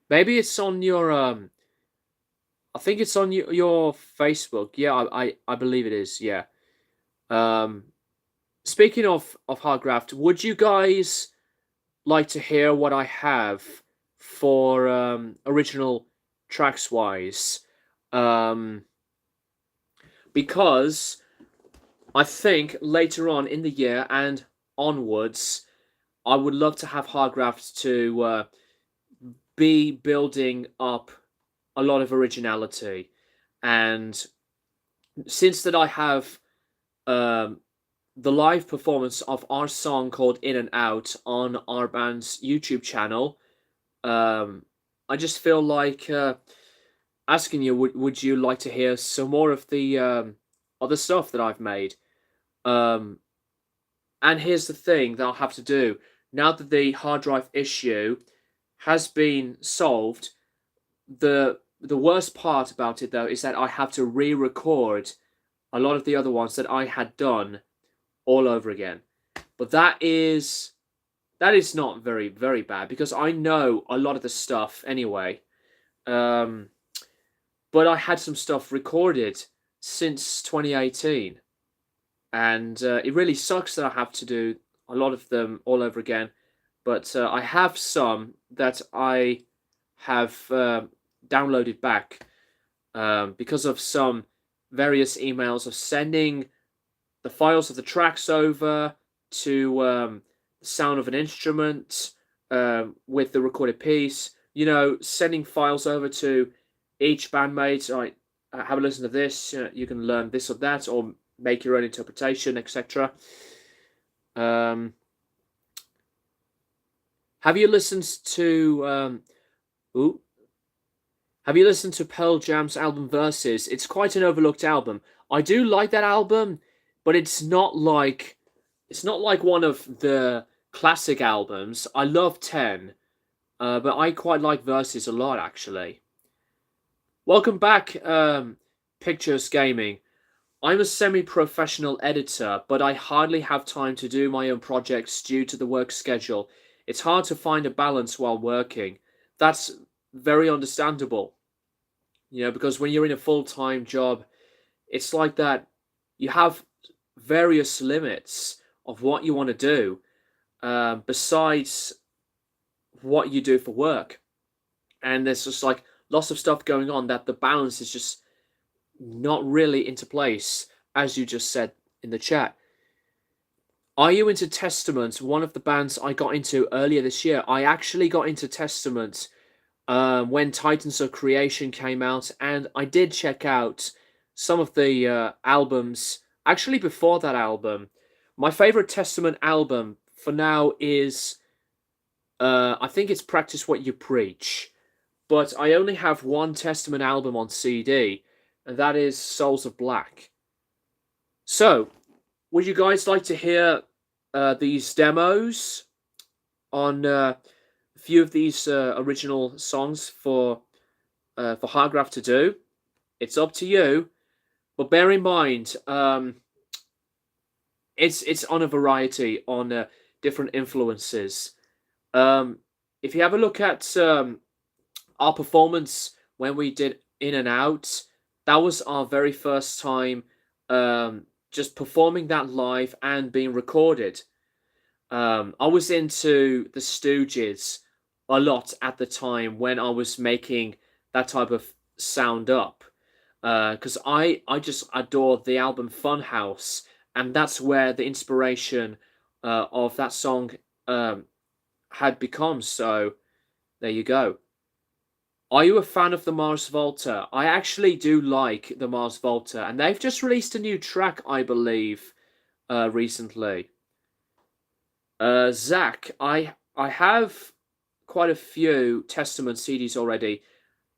Maybe it's on your I think it's on your Facebook. Yeah, I believe it is. Yeah. Um, Speaking of Hardgraft, would you guys like to hear what I have for original tracks wise? Um, because I think later on in the year and onwards, I would love to have Hardgraft to be building up a lot of originality. And since that I have um, the live performance of our song called In and Out on our band's YouTube channel, um, I just feel like asking you, would you like to hear some more of the other stuff that I've made? Um, and here's the thing that I'll have to do now that the hard drive issue has been solved. The worst part about it though is that I have to re-record a lot of the other ones that I had done all over again. But that is not very bad because I know a lot of the stuff anyway. Um, but I had some stuff recorded since 2018, and it really sucks that I have to do a lot of them all over again. But I have some that I have downloaded back because of some various emails of sending the files of the tracks over to the sound of an instrument with the recorded piece. You know, sending files over to each bandmate. Right, have a listen to this. You can learn this or that, or make your own interpretation, etc. Have you listened to Have you listened to Pearl Jam's album Versus? It's quite an overlooked album. I do like that album, but it's not like one of the classic albums. I love 10, but I quite like Versus a lot actually. Welcome back, Pictures Gaming. I'm a semi-professional editor, but I hardly have time to do my own projects due to the work schedule. It's hard to find a balance while working. That's very understandable. You know, because when you're in a full-time job, it's like that. You have various limits of what you want to do, besides what you do for work. And there's just like lots of stuff going on that the balance is just not really into place, as you just said in the chat. Are you into Testament? One of the bands I got into earlier this year. I actually got into Testament when Titans of Creation came out, and I did check out some of the albums actually before that album. My favorite Testament album for now is I think it's Practice What You Preach, but I only have one Testament album on CD, and that is Souls of Black. So, would you guys like to hear these demos on a few of these original songs for Hardgraph to do? It's up to you, but bear in mind, it's on a variety on different influences. If you have a look at our performance when we did In and Out, that was our very first time just performing that live and being recorded. I was into the Stooges a lot at the time when I was making that type of sound up, because I just adored the album Funhouse, and that's where the inspiration of that song had become. So there you go. Are you a fan of the Mars Volta? I actually do like the Mars Volta, and they've just released a new track, I believe, recently. Zach, I have quite a few Testament CDs already.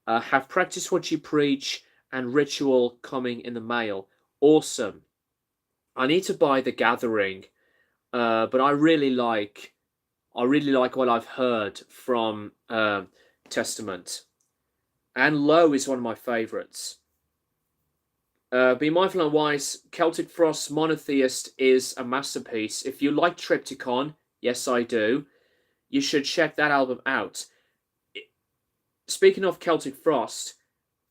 Have Practice What You Preach and Ritual coming in the mail. Awesome. I need to buy The Gathering, but I really like what I've heard from Testament. And Low is one of my favourites. Be Mindful and Wise, Celtic Frost's Monotheist is a masterpiece. If you like Triptychon, yes I do, you should check that album out. Speaking of Celtic Frost,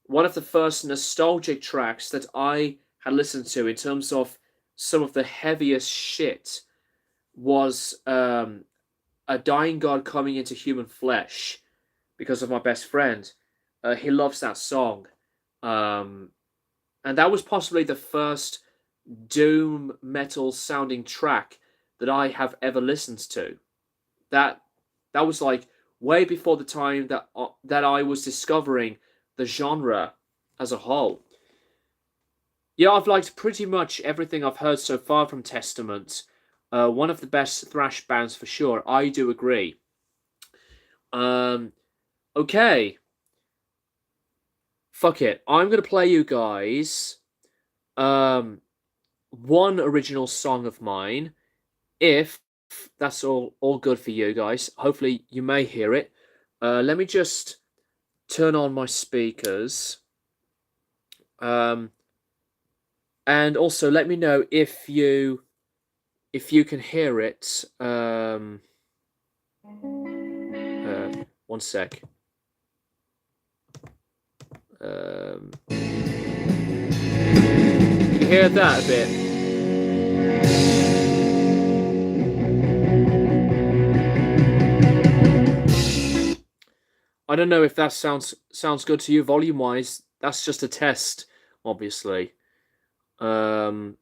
one of the first nostalgic tracks that I had listened to in terms of some of the heaviest shit was A Dying God Coming into Human Flesh, because of my best friend. He loves that song. And that was possibly the first doom metal sounding track that I have ever listened to. That was like way before the time that I was discovering the genre as a whole. Yeah, I've liked pretty much everything I've heard so far from Testament. One of the best thrash bands for sure. I do agree. Okay. Fuck it. I'm gonna play you guys one original song of mine, if that's all good for you guys. Hopefully you may hear it. Let me just turn on my speakers. And also let me know if you can hear it. One sec. You hear that a bit? I don't know if that sounds good to you volume wise. That's just a test, obviously. But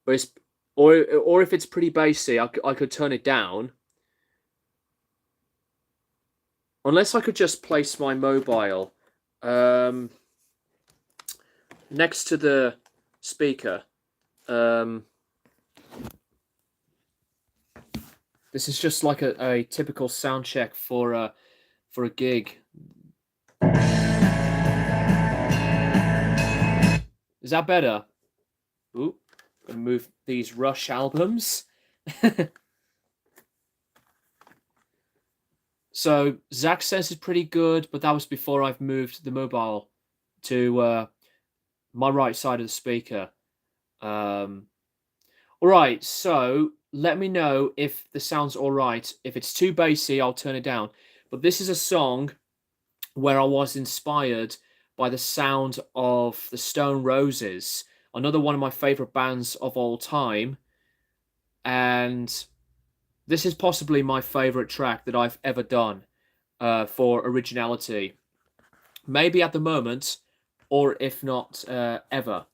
it's, or if it's pretty bassy, I could turn it down. Unless I could just place my mobile next to the speaker. This is just like a typical sound check for a gig. Is that better? Ooh, gonna move these Rush albums. So Zach says it's pretty good, but that was before I've moved the mobile to my right side of the speaker. All right, so let me know if the sound's all right. If it's too bassy, I'll turn it down. But this is a song where I was inspired by the sound of the Stone Roses, another one of my favorite bands of all time. And this is possibly my favorite track that I've ever done for originality. Maybe at the moment, or if not ever.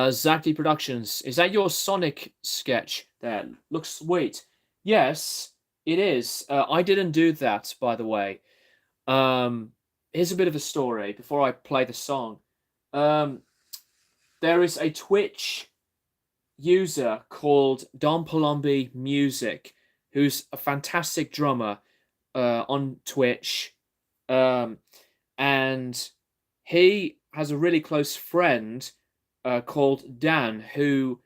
Zach D Productions, is that your Sonic sketch there? Looks sweet. Yes, it is. I didn't do that, by the way. Here's a bit of a story before I play the song. There is a Twitch user called Don Palombi Music, who's a fantastic drummer on Twitch. And he has a really close friend called Dan, who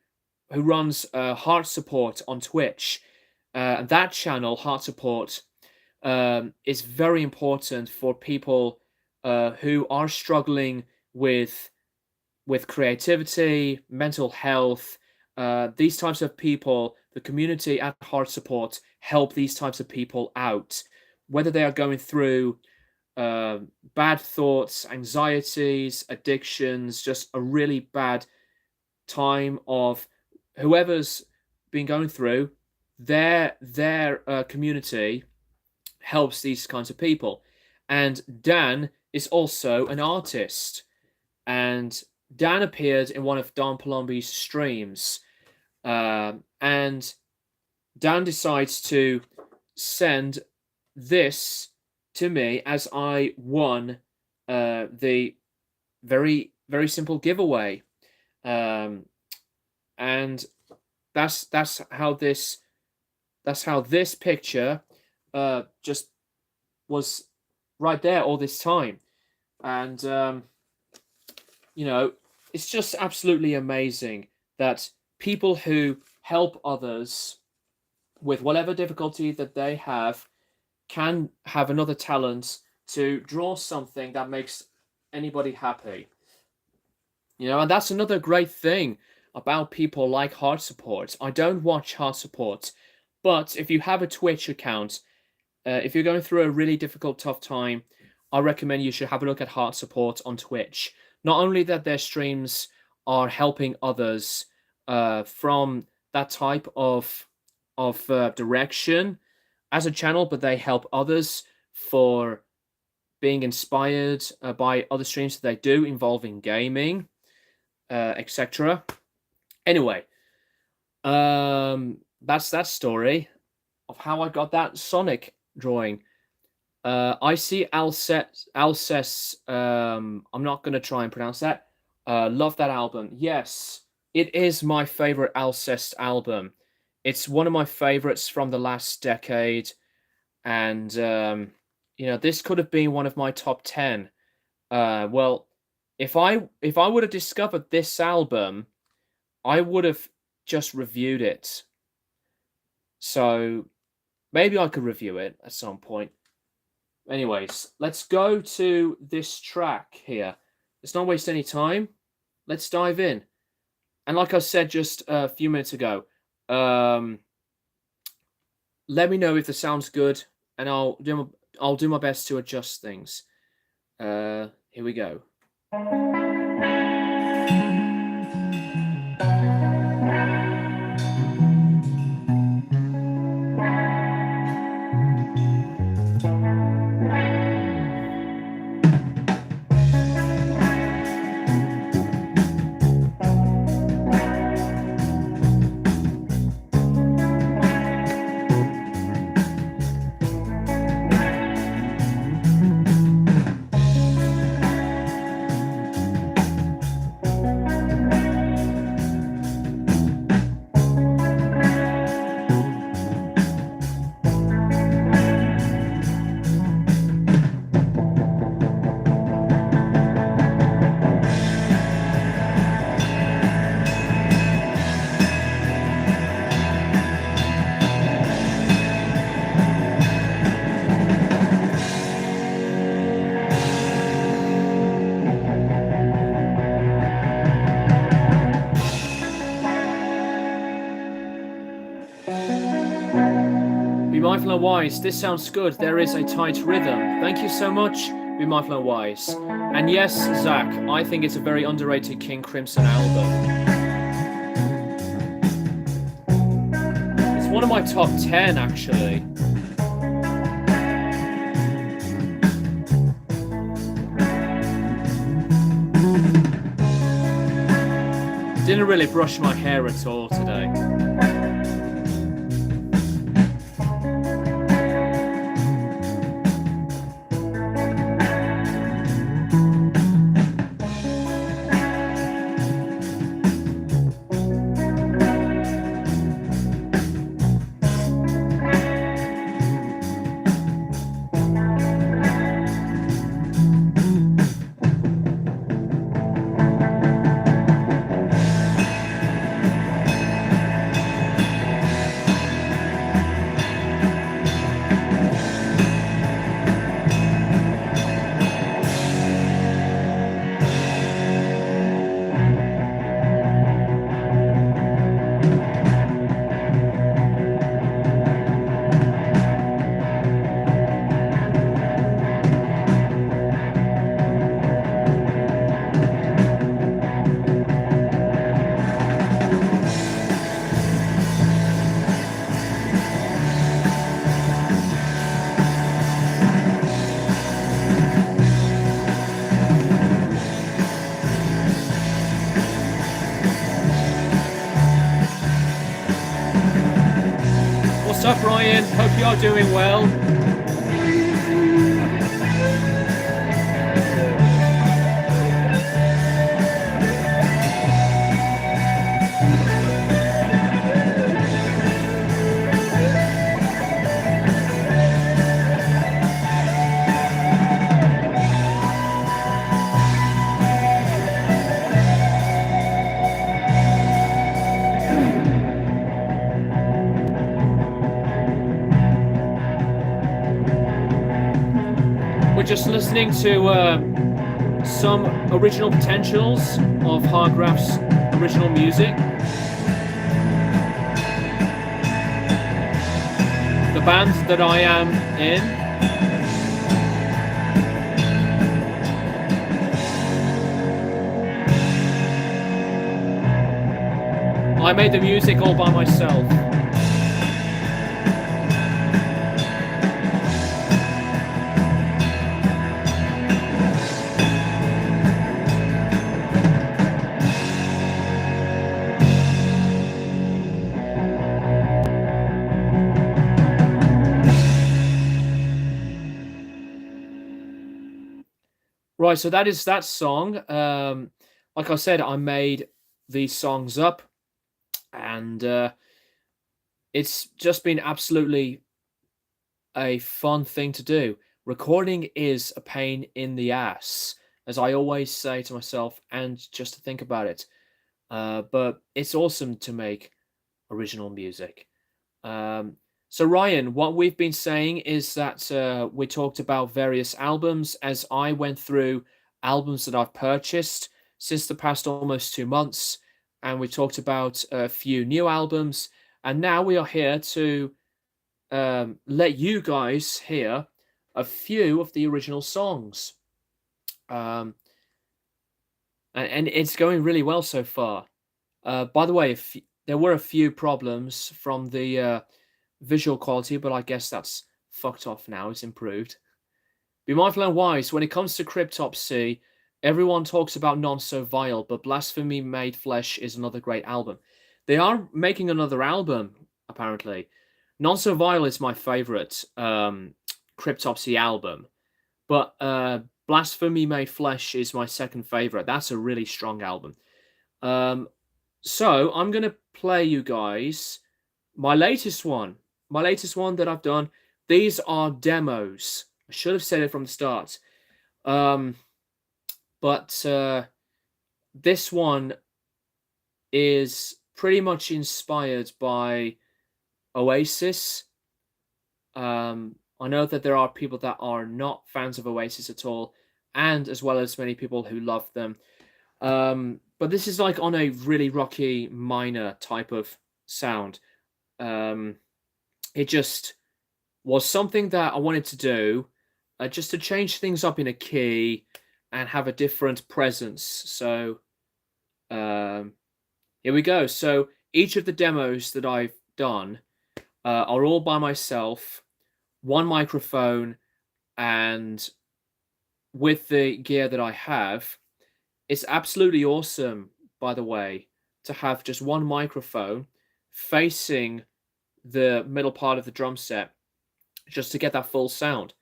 runs Heart Support on Twitch. And that channel, Heart Support, is very important for people who are struggling with creativity, mental health. These types of people, the community at Heart Support help these types of people out, whether they are going through bad thoughts, anxieties, addictions, just a really bad time of whoever's been going through. Their community helps these kinds of people, and Dan is also an artist, and Dan appeared in one of Don Palombi's streams, and Dan decides to send this to me as I won the very simple giveaway, and that's how this picture just was right there all this time, and you know, it's just absolutely amazing that people who help others with whatever difficulty that they have can have another talent to draw something that makes anybody happy. You know, and that's another great thing about people like Heart Support. I don't watch Heart Support, but if you have a Twitch account, if you're going through a really difficult, tough time, I recommend you should have a look at Heart Support on Twitch. Not only that their streams are helping others from that type of direction as a channel, but they help others for being inspired by other streams that they do involving gaming, etc. Anyway, that's that story of how I got that Sonic drawing. I see Alcest. I'm not gonna try and pronounce that. Love that album. Yes, it is my favorite Alcest album. It's one of my favorites from the last decade, and this could have been one of my top 10. Well, if I would have discovered this album, I would have just reviewed it. So maybe I could review it at some point. Anyways, let's go to this track here. Let's not waste any time. Let's dive in. And like I said just a few minutes ago, let me know if the sound's good, and I'll do my best to adjust things. Here we go. Be Mindful and Wise, this sounds good. There is a tight rhythm. Thank you so much, Be Mindful and Wise. And yes, Zach, I think it's a very underrated King Crimson album. It's one of my top 10, actually. Didn't really brush my hair at all today. What's up, Ryan? Hope you're doing well. Just listening to some original potentials of Hargraph's original music. The band that I am in. I made the music all by myself. Right, so that is that song. Like I said, I made these songs up, and it's just been absolutely a fun thing to do. recording is a pain in the ass, as I always say to myself, and just to think about it. But it's awesome to make original music. So Ryan, what we've been saying is that we talked about various albums as I went through albums that I've purchased since the past almost 2 months, and we talked about a few new albums, and now we are here to let you guys hear a few of the original songs. And it's going really well so far. By the way, if there were a few problems from the visual quality, but I guess that's fucked off now. It's improved. Be mindful and wise. When it comes to Cryptopsy, everyone talks about None So Vile, but Blasphemy Made Flesh is another great album. They are making another album, apparently. None So Vile is my favorite Cryptopsy album, but Blasphemy Made Flesh is my second favorite. That's a really strong album. So I'm going to play you guys my latest one that I've done. These are demos. I should have said it from the start. But this one is pretty much inspired by Oasis. I know that there are people that are not fans of Oasis at all, and as well as many people who love them. But this is like on a really rocky minor type of sound. It just was something that I wanted to do, just to change things up in a key and have a different presence. So here we go. So each of the demos that I've done are all by myself, one microphone, and with the gear that I have. It's absolutely awesome, by the way, to have just one microphone facing the middle part of the drum set just to get that full sound.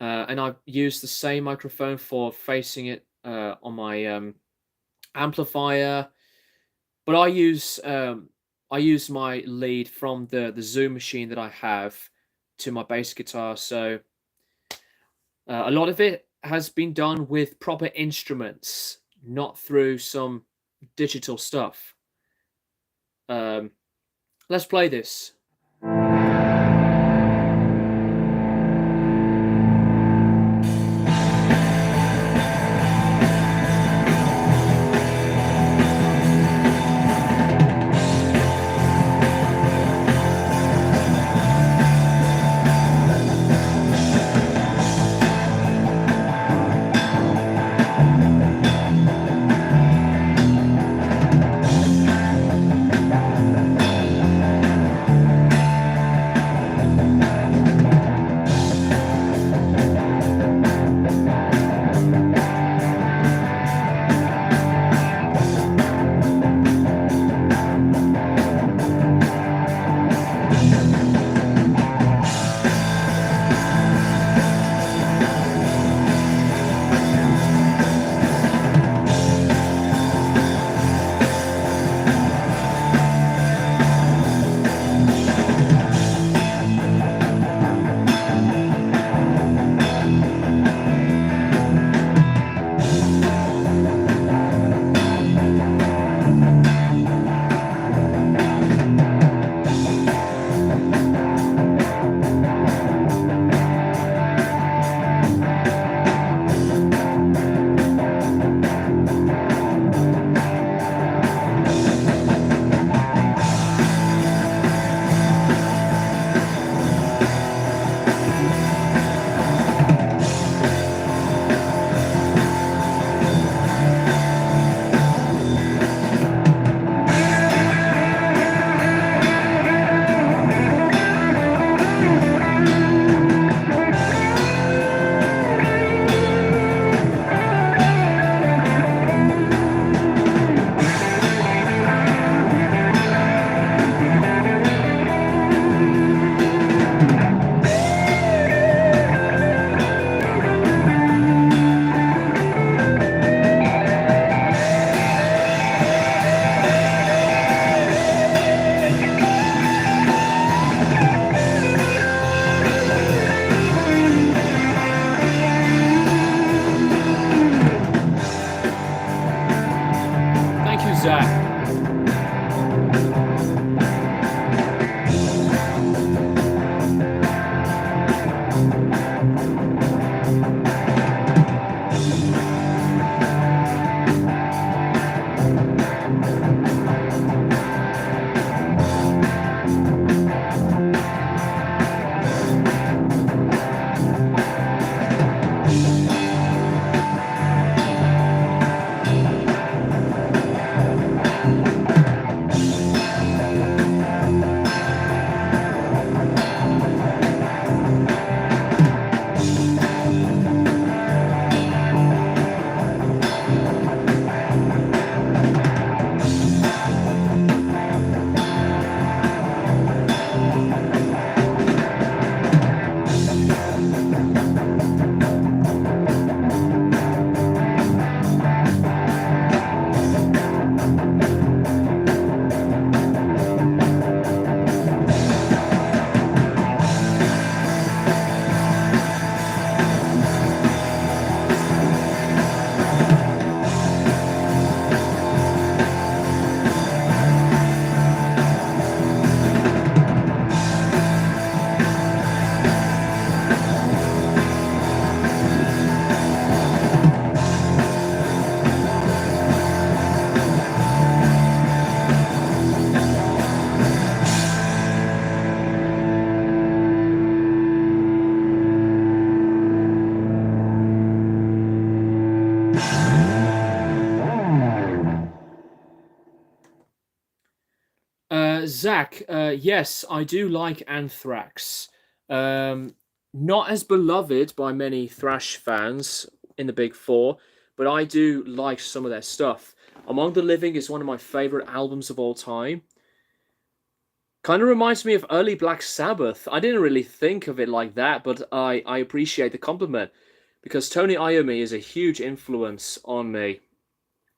And I've used the same microphone for facing it on my amplifier. But I use my lead from the Zoom machine that I have to my bass guitar. So a lot of it has been done with proper instruments, not through some digital stuff. Let's play this. Zach, yes, I do like Anthrax. Not as beloved by many thrash fans in the Big Four, but I do like some of their stuff. Among the Living is one of my favorite albums of all time. Kind of reminds me of early Black Sabbath. I didn't really think of it like that, but I appreciate the compliment because Tony Iommi is a huge influence on me.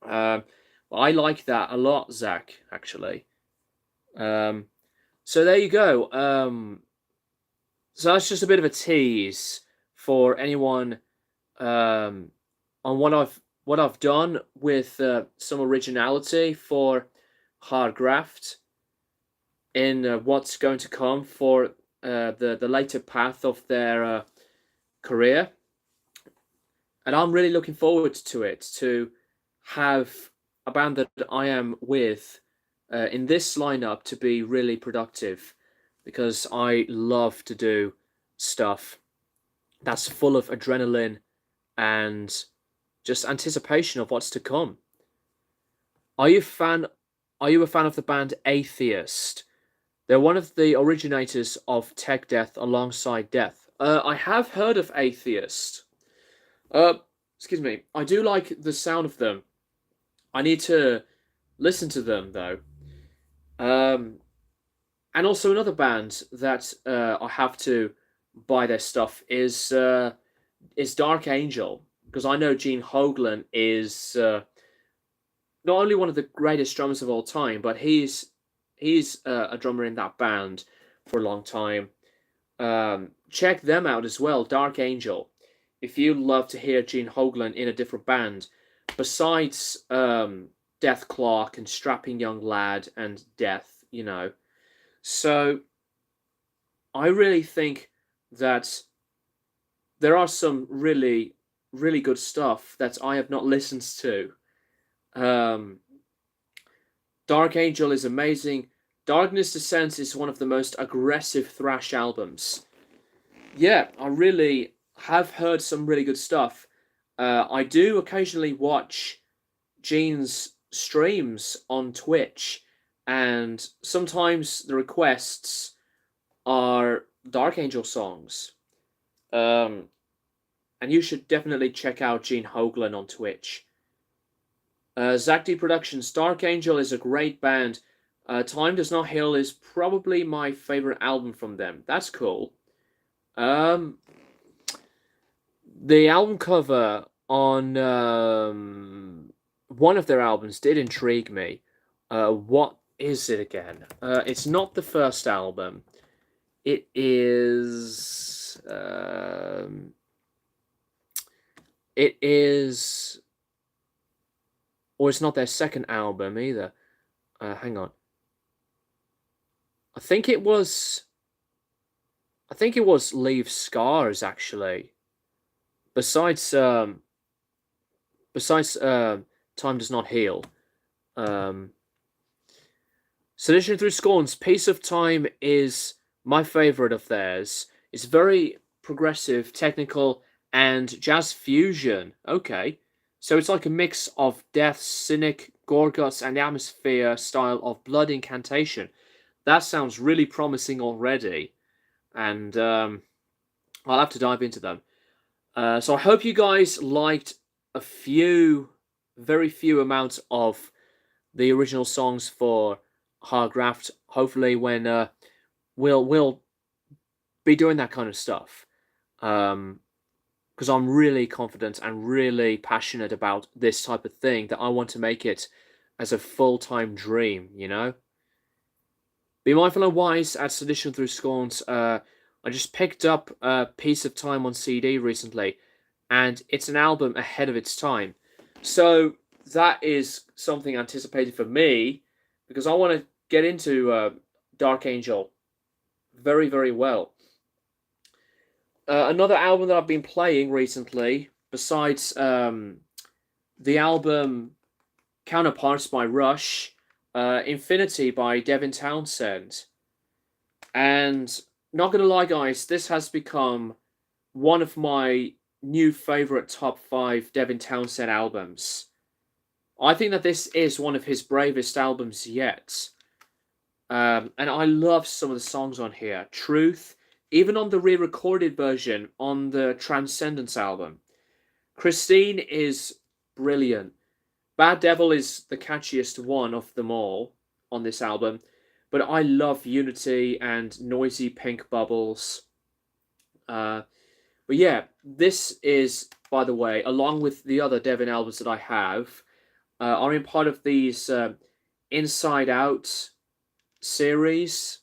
Um, I like that a lot, Zach, actually. Um, so there you go. So that's just a bit of a tease for anyone on what I've done with some originality for Hardgraft in what's going to come for the later path of their career, and I'm really looking forward to it to have a band that I am with in this lineup to be really productive because I love to do stuff that's full of adrenaline and just anticipation of what's to come. Are you a fan? Are you a fan of the band Atheist? They're one of the originators of tech death alongside death. I have heard of Atheist. Uh, Excuse me. I do like the sound of them. I need to listen to them though. Um, and also another band that I have to buy their stuff is Dark Angel because I know Gene Hoglan is not only one of the greatest drummers of all time, but he's a drummer in that band for a long time. Check them out as well, Dark Angel. If you love to hear Gene Hoglan in a different band, besides Death Clark and Strapping Young Lad and Death, you know. So I really think that there are some really, really good stuff that I have not listened to. Um, Dark Angel is amazing. Darkness Descents is one of the most aggressive thrash albums. Yeah, I really have heard some really good stuff. I do occasionally watch Gene's streams on Twitch, and sometimes the requests are Dark Angel songs. And you should definitely check out Gene Hoglan on Twitch. Zach D Productions, Dark Angel is a great band. Time Does Not Heal is probably my favorite album from them. That's cool. The album cover on one of their albums did intrigue me. What is it again? It's not the first album. It is. It is. Or it's not their second album either. Hang on. I think it was Leave Scars actually. Besides Time Does Not Heal. Sedition Through Scorn's Piece of Time is my favorite of theirs. It's very progressive, technical, and jazz fusion. Okay. So it's like a mix of Death, Cynic, Gorguts, and Atmosphere style of Blood Incantation. That sounds really promising already. And I'll have to dive into them. So I hope you guys liked very few amounts of the original songs for Hardgraft. Hopefully when we'll be doing that kind of stuff. Because I'm really confident and really passionate about this type of thing that I want to make it as a full-time dream, you know? Be Mindful and Wise at Sedition Through Scorns. I just picked up a Piece of Time on CD recently, and it's an album ahead of its time. So that is something anticipated for me, because I want to get into Dark Angel very, very well. Another album that I've been playing recently, besides the album Counterparts by Rush, Infinity by Devin Townsend. And not gonna lie, guys, this has become one of my new favorite top 5 Devin Townsend albums. I think that this is one of his bravest albums yet. And I love some of the songs on here. Truth, even on the re-recorded version on the Transcendence album. Christine is brilliant. Bad Devil is the catchiest one of them all on this album, but I love Unity and Noisy Pink Bubbles. But yeah, this is, by the way, along with the other Devin albums that I have, are in part of these Inside Out series.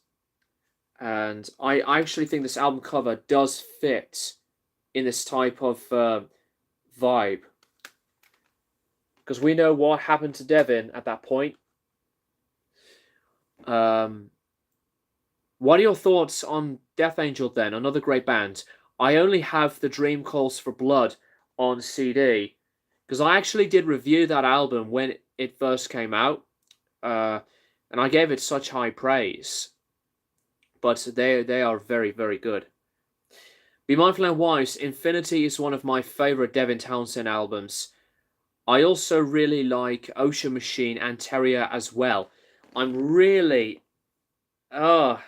And I actually think this album cover does fit in this type of vibe. Because we know what happened to Devin at that point. What are your thoughts on Death Angel then? Another great band. I only have the Dream Calls for Blood on CD. Because I actually did review that album when it first came out. And I gave it such high praise. But they are very, very good. Be Mindful and Wise, Infinity is one of my favourite Devin Townsend albums. I also really like Ocean Machine and Terrier as well. I'm really... it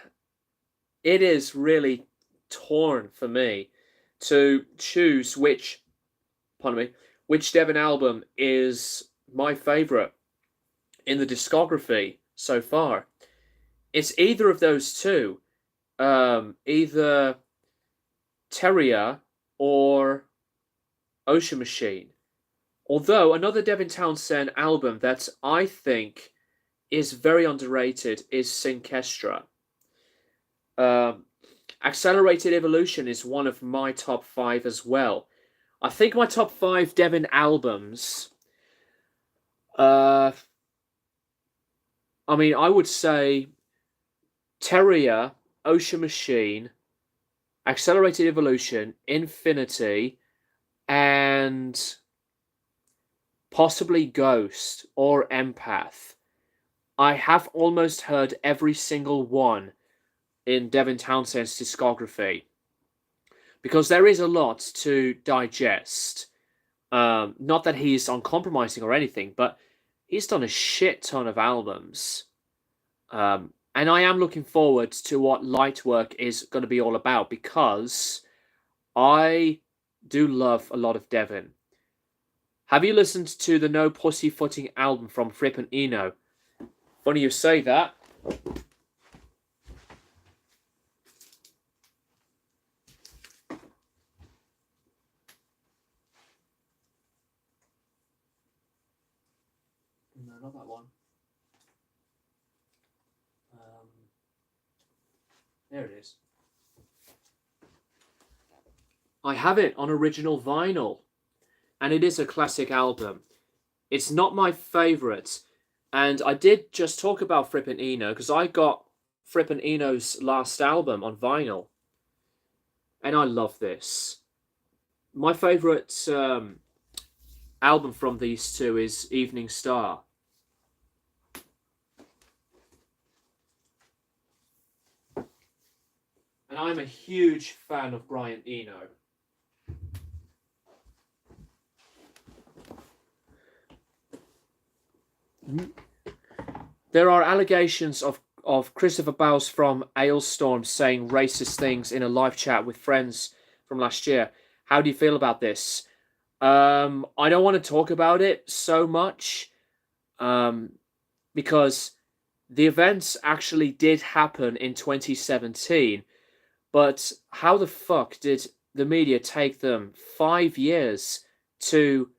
is really torn for me to choose which Devin album is my favourite in the discography so far. It's either of those two. Either Terrier or Ocean Machine. Although another Devin Townsend album that I think is very underrated is Synkestra. Accelerated Evolution is one of my top 5 as well. I think my top 5 Devin albums, I would say Terrier, Ocean Machine, Accelerated Evolution, Infinity, and possibly Ghost or Empath. I have almost heard every single one in Devin Townsend's discography, because there is a lot to digest. Not that he's uncompromising or anything, but he's done a shit ton of albums. And I am looking forward to what Lightwork is going to be all about, because I do love a lot of Devin. Have you listened to the No Pussyfooting album from Fripp and Eno? Funny you say that. No, not that one. There it is. I have it on original vinyl, and it is a classic album. It's not my favourite, and I did just talk about Fripp and Eno because I got Fripp and Eno's last album on vinyl, and I love this. My favourite album from these two is Evening Star. And I'm a huge fan of Brian Eno. There are allegations of Christopher Bowles from Ailstorm saying racist things in a live chat with friends from last year. How do you feel about this? I don't want to talk about it so much, because the events actually did happen in 2017. But how the fuck did the media take them 5 years to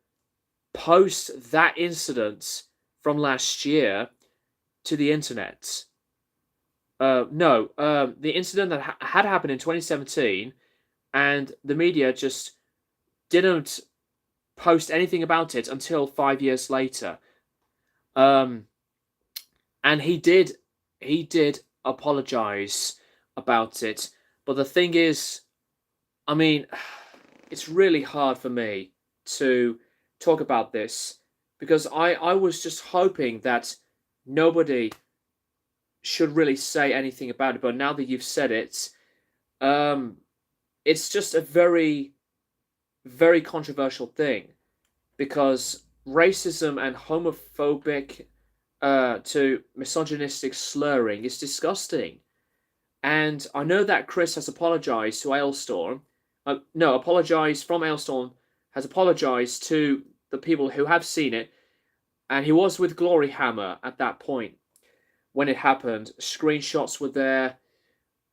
post that incident from last year to the internet? The incident that had happened in 2017, and the media just didn't post anything about it until 5 years later. And he did apologize about it. But the thing is, it's really hard for me to talk about this, because I was just hoping that nobody should really say anything about it. But now that you've said it, it's just a very, very controversial thing, because racism and homophobic to misogynistic slurring is disgusting. And I know that Chris has apologized to Ailstorm. No, apologized from Ailstorm, has apologized to the people who have seen it. And he was with Glory Hammer at that point when it happened. Screenshots were there.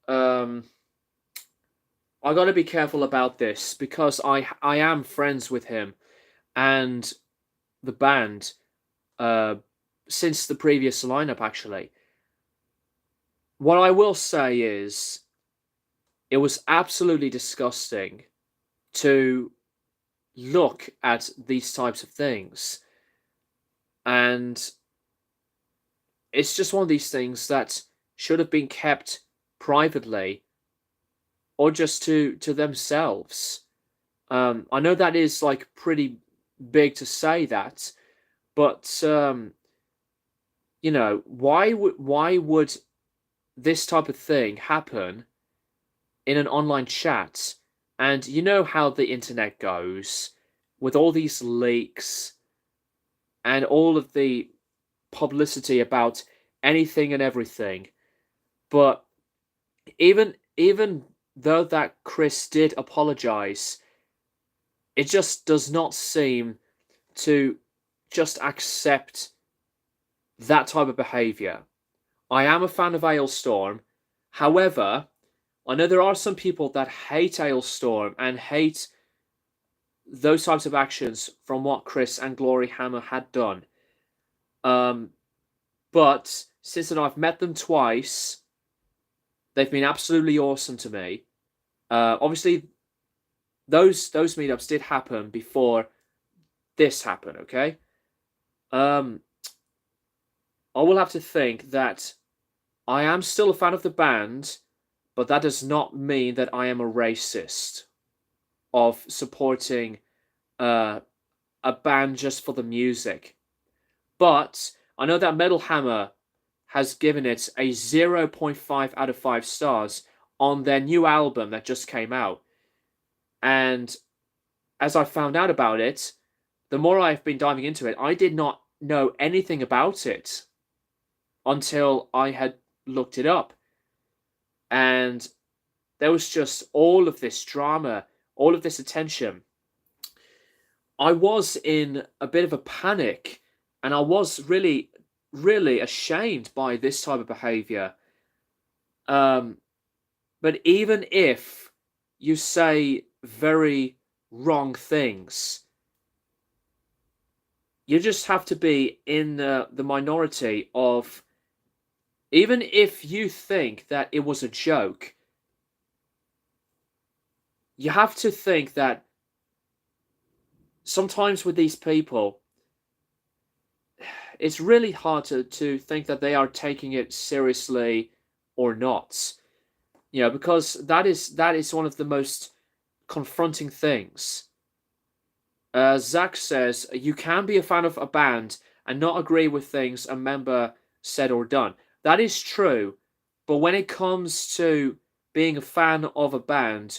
I got to be careful about this because I am friends with him and the band since the previous lineup, actually. What I will say is it was absolutely disgusting to look at these types of things. And it's just one of these things that should have been kept privately or just to themselves. I know that is like pretty big to say that, but you know, why would this type of thing happen in an online chat? And you know how the internet goes with all these leaks and all of the publicity about anything and everything. But even though that Chris did apologize, it just does not seem to just accept that type of behavior. I am a fan of Ailstorm. However, I know there are some people that hate Ailstorm and hate those types of actions from what Chris and Glory Hammer had done. But since then I've met them twice, they've been absolutely awesome to me. Obviously, those meetups did happen before this happened. Okay. I will have to think that I am still a fan of the band, but that does not mean that I am a racist of supporting a band just for the music. But I know that Metal Hammer has given it a 0.5 out of 5 stars on their new album that just came out. And as I found out about it, the more I've been diving into it, I did not know anything about it until I had looked it up. And there was just all of this drama, all of this attention. I was in a bit of a panic, and I was really, really ashamed by this type of behavior. But even if you say very wrong things, you just have to be in the minority of, even if you think that it was a joke, you have to think that sometimes with these people, it's really hard to think that they are taking it seriously or not. You know, because that is one of the most confronting things. Zach says, you can be a fan of a band and not agree with things a member said or done. That is true, but when it comes to being a fan of a band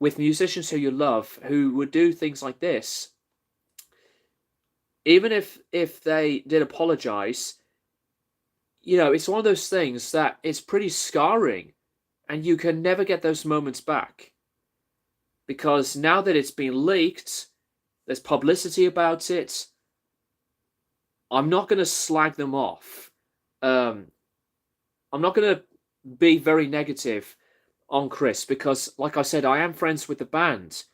with musicians who you love, who would do things like this, even if they did apologize, you know, it's one of those things that it's pretty scarring, and you can never get those moments back. Because now that it's been leaked, there's publicity about it. I'm not going to slag them off. I'm not going to be very negative on Chris because, like I said, I am friends with the band.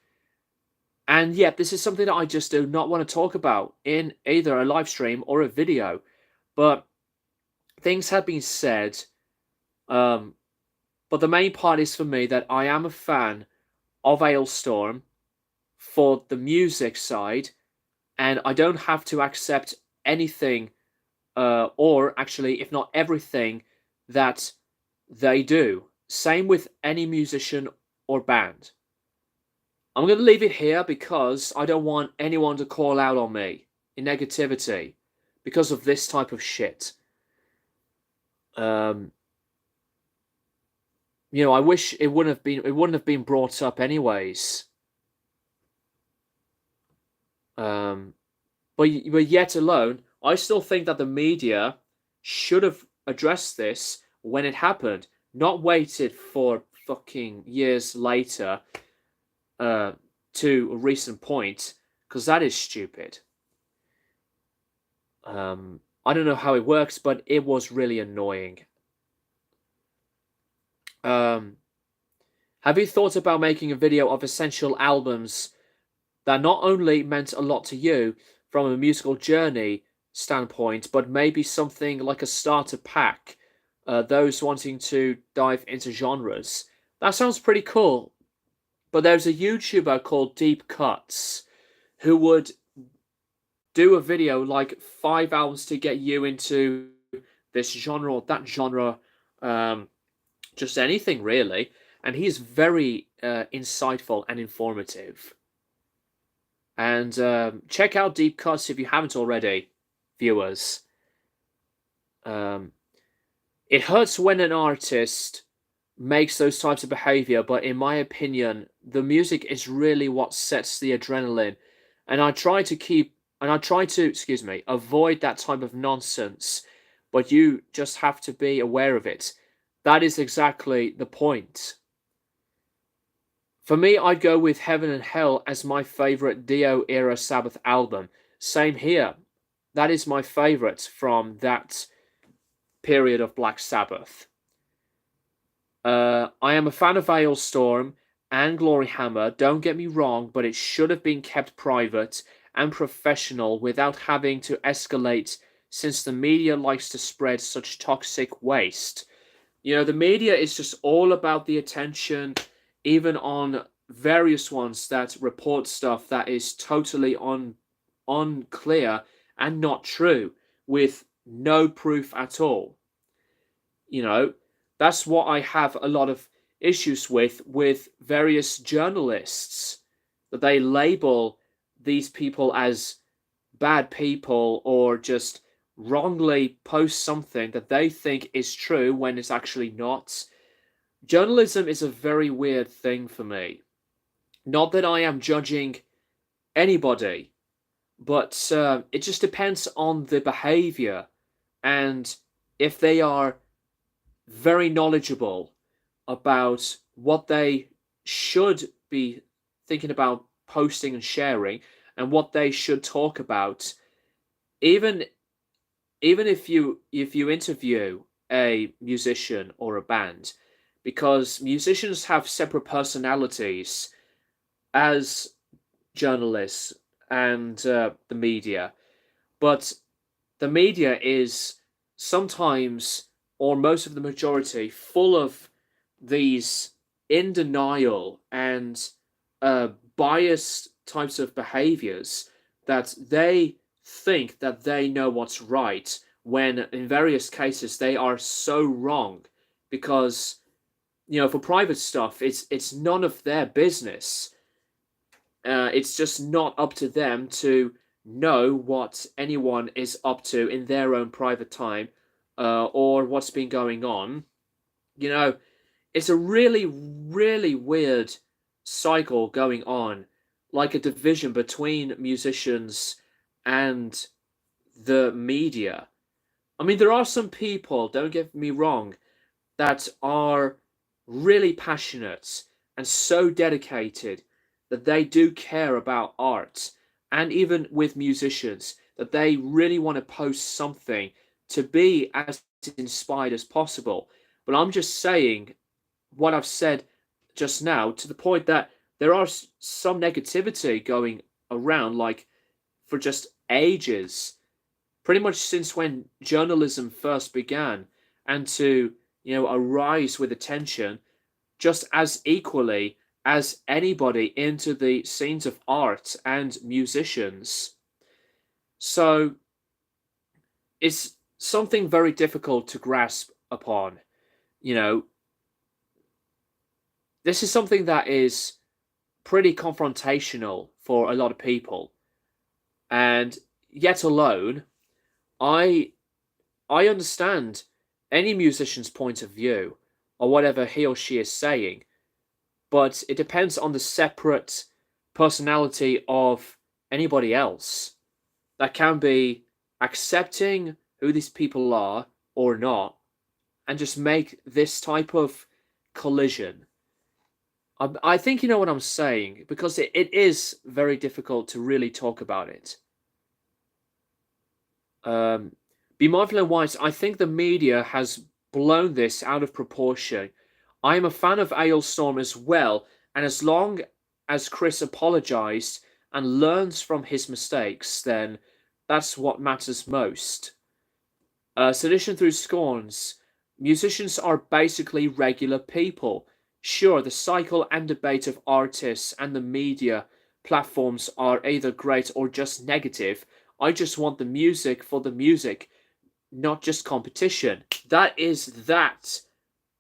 And yet, this is something that I just do not want to talk about in either a live stream or a video. But things have been said. But the main part is for me that I am a fan of Ailstorm for the music side, and I don't have to accept anything, or actually, if not everything, that they do. Same with any musician or band. I'm going to leave it here because I don't want anyone to call out on me in negativity because of this type of shit. You know, I wish it wouldn't have been brought up anyways. But yet alone, I still think that the media should have addressed this when it happened, not waited for fucking years later to a recent point, because that is stupid. I don't know how it works, but it was really annoying. Have you thought about making a video of essential albums that not only meant a lot to you from a musical journey standpoint, but maybe something like a starter pack, those wanting to dive into genres? That sounds pretty cool. But there's a YouTuber called Deep Cuts who would do a video like 5 hours to get you into this genre or that genre, just anything really. And he's very insightful and informative. And check out Deep Cuts if you haven't already, viewers. It hurts when an artist makes those types of behavior, but in my opinion, the music is really what sets the adrenaline. And I try to avoid that type of nonsense, but you just have to be aware of it. That is exactly the point. For me, I'd go with Heaven and Hell as my favorite Dio era Sabbath album. Same here. That is my favorite from that period of Black Sabbath. I am a fan of Ailstorm and Glory Hammer, don't get me wrong, but it should have been kept private and professional without having to escalate, since the media likes to spread such toxic waste. You know, the media is just all about the attention, even on various ones that report stuff that is totally unclear and not true, with no proof at all. You know, that's what I have a lot of issues with various journalists, that they label these people as bad people or just wrongly post something that they think is true when it's actually not. Journalism is a very weird thing for me. Not that I am judging anybody, but it just depends on the behavior, and if they are very knowledgeable about what they should be thinking about posting and sharing and what they should talk about. Even if you interview a musician or a band, because musicians have separate personalities as journalists and the media, but the media is sometimes, or most of the majority, full of these in denial and biased types of behaviors, that they think that they know what's right, when in various cases they are so wrong, because, you know, for private stuff, it's none of their business. It's just not up to them to know what anyone is up to in their own private time, or what's been going on. You know, it's a really, really weird cycle going on, like a division between musicians and the media. I mean, there are some people, don't get me wrong, that are really passionate and so dedicated that they do care about art, and even with musicians, that they really want to post something to be as inspired as possible. But I'm just saying what I've said just now, to the point that there are some negativity going around, like for just ages, pretty much since when journalism first began, and to, you know, arise with attention just as equally as anybody into the scenes of art and musicians. So it's something very difficult to grasp upon. You know, this is something that is pretty confrontational for a lot of people. And yet alone, I understand any musician's point of view, or whatever he or she is saying, but it depends on the separate personality of anybody else. That can be accepting who these people are or not, and just make this type of collision. I think you know what I'm saying, because it is very difficult to really talk about it. Be mindful and wise. I think the media has blown this out of proportion. I am a fan of Ailstorm as well, and as long as Chris apologized and learns from his mistakes, then that's what matters most. Sedition through scorns. Musicians are basically regular people. Sure, the cycle and debate of artists and the media platforms are either great or just negative. I just want the music for the music, not just competition. That is that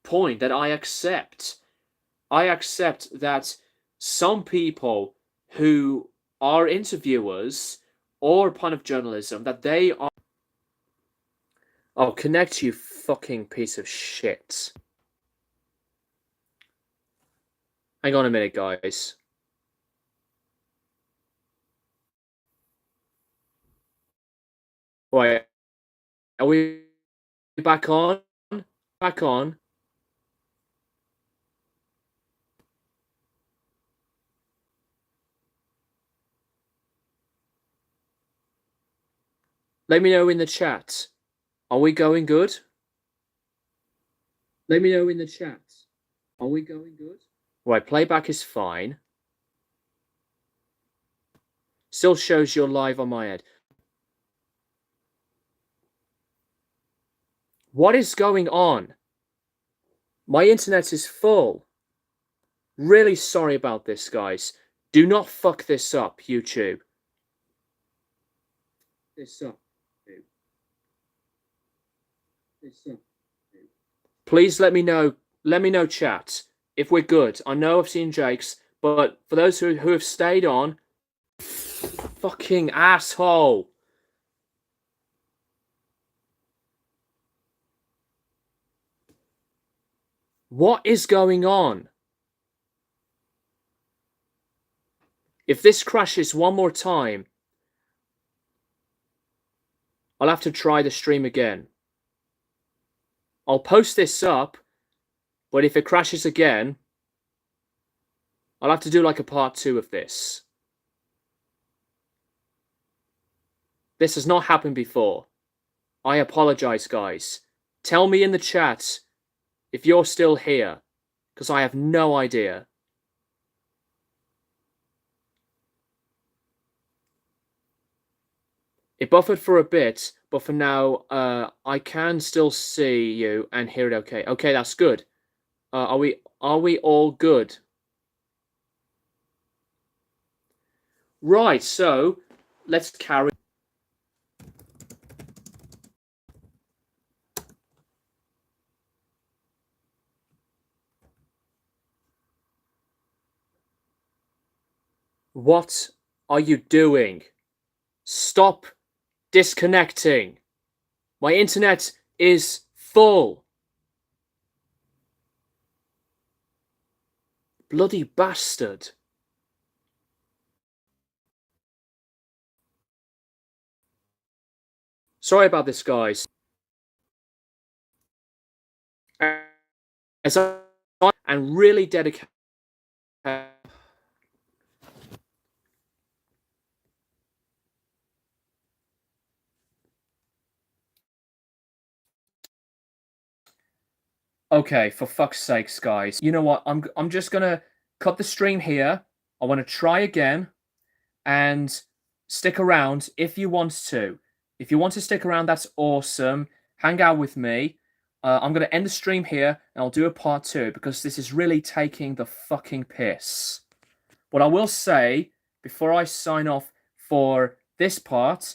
point that I accept. I accept that some people who are interviewers or part of journalism, that they are. Oh, connect, you fucking piece of shit. Hang on a minute, guys. Wait, are we back on? Back on. Let me know in the chat. Are we going good? Let me know in the chat. Are we going good? Right, playback is fine. Still shows you're live on my head. What is going on? My internet is full. Really sorry about this, guys. Do not fuck this up, YouTube. This up. Please let me know. Let me know, chat, if we're good. I know I've seen Jake's, but for those who have stayed on, fucking asshole. What is going on? If this crashes one more time, I'll have to try the stream again. I'll post this up, but if it crashes again, I'll have to do like a part 2 of this. This has not happened before. I apologize, guys. Tell me in the chat if you're still here, because I have no idea. It buffered for a bit, but for now, I can still see you and hear it okay. Okay, that's good. Are we all good? Right, so let's carry. What are you doing? Stop disconnecting. My internet is full. Bloody bastard. Sorry about this, guys. As I and really dedicate. Okay, for fuck's sakes, guys. You know what? I'm just gonna cut the stream here. I want to try again, and stick around if you want to. If you want to stick around, that's awesome. Hang out with me. I'm gonna end the stream here, and I'll do a part 2 because this is really taking the fucking piss. What I will say before I sign off for this part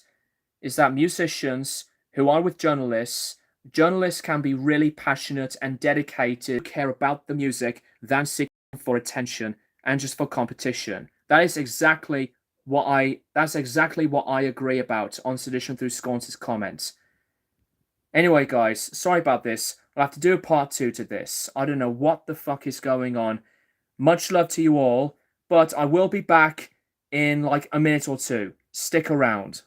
is that musicians who are with journalists can be really passionate and dedicated, care about the music than seeking for attention and just for competition. That's exactly what I agree about on Sedition Through Scorns' comments. Anyway, guys, sorry about this. I'll have to do a part 2 to this. I don't know what the fuck is going on. Much love to you all, but I will be back in like a minute or two. Stick around.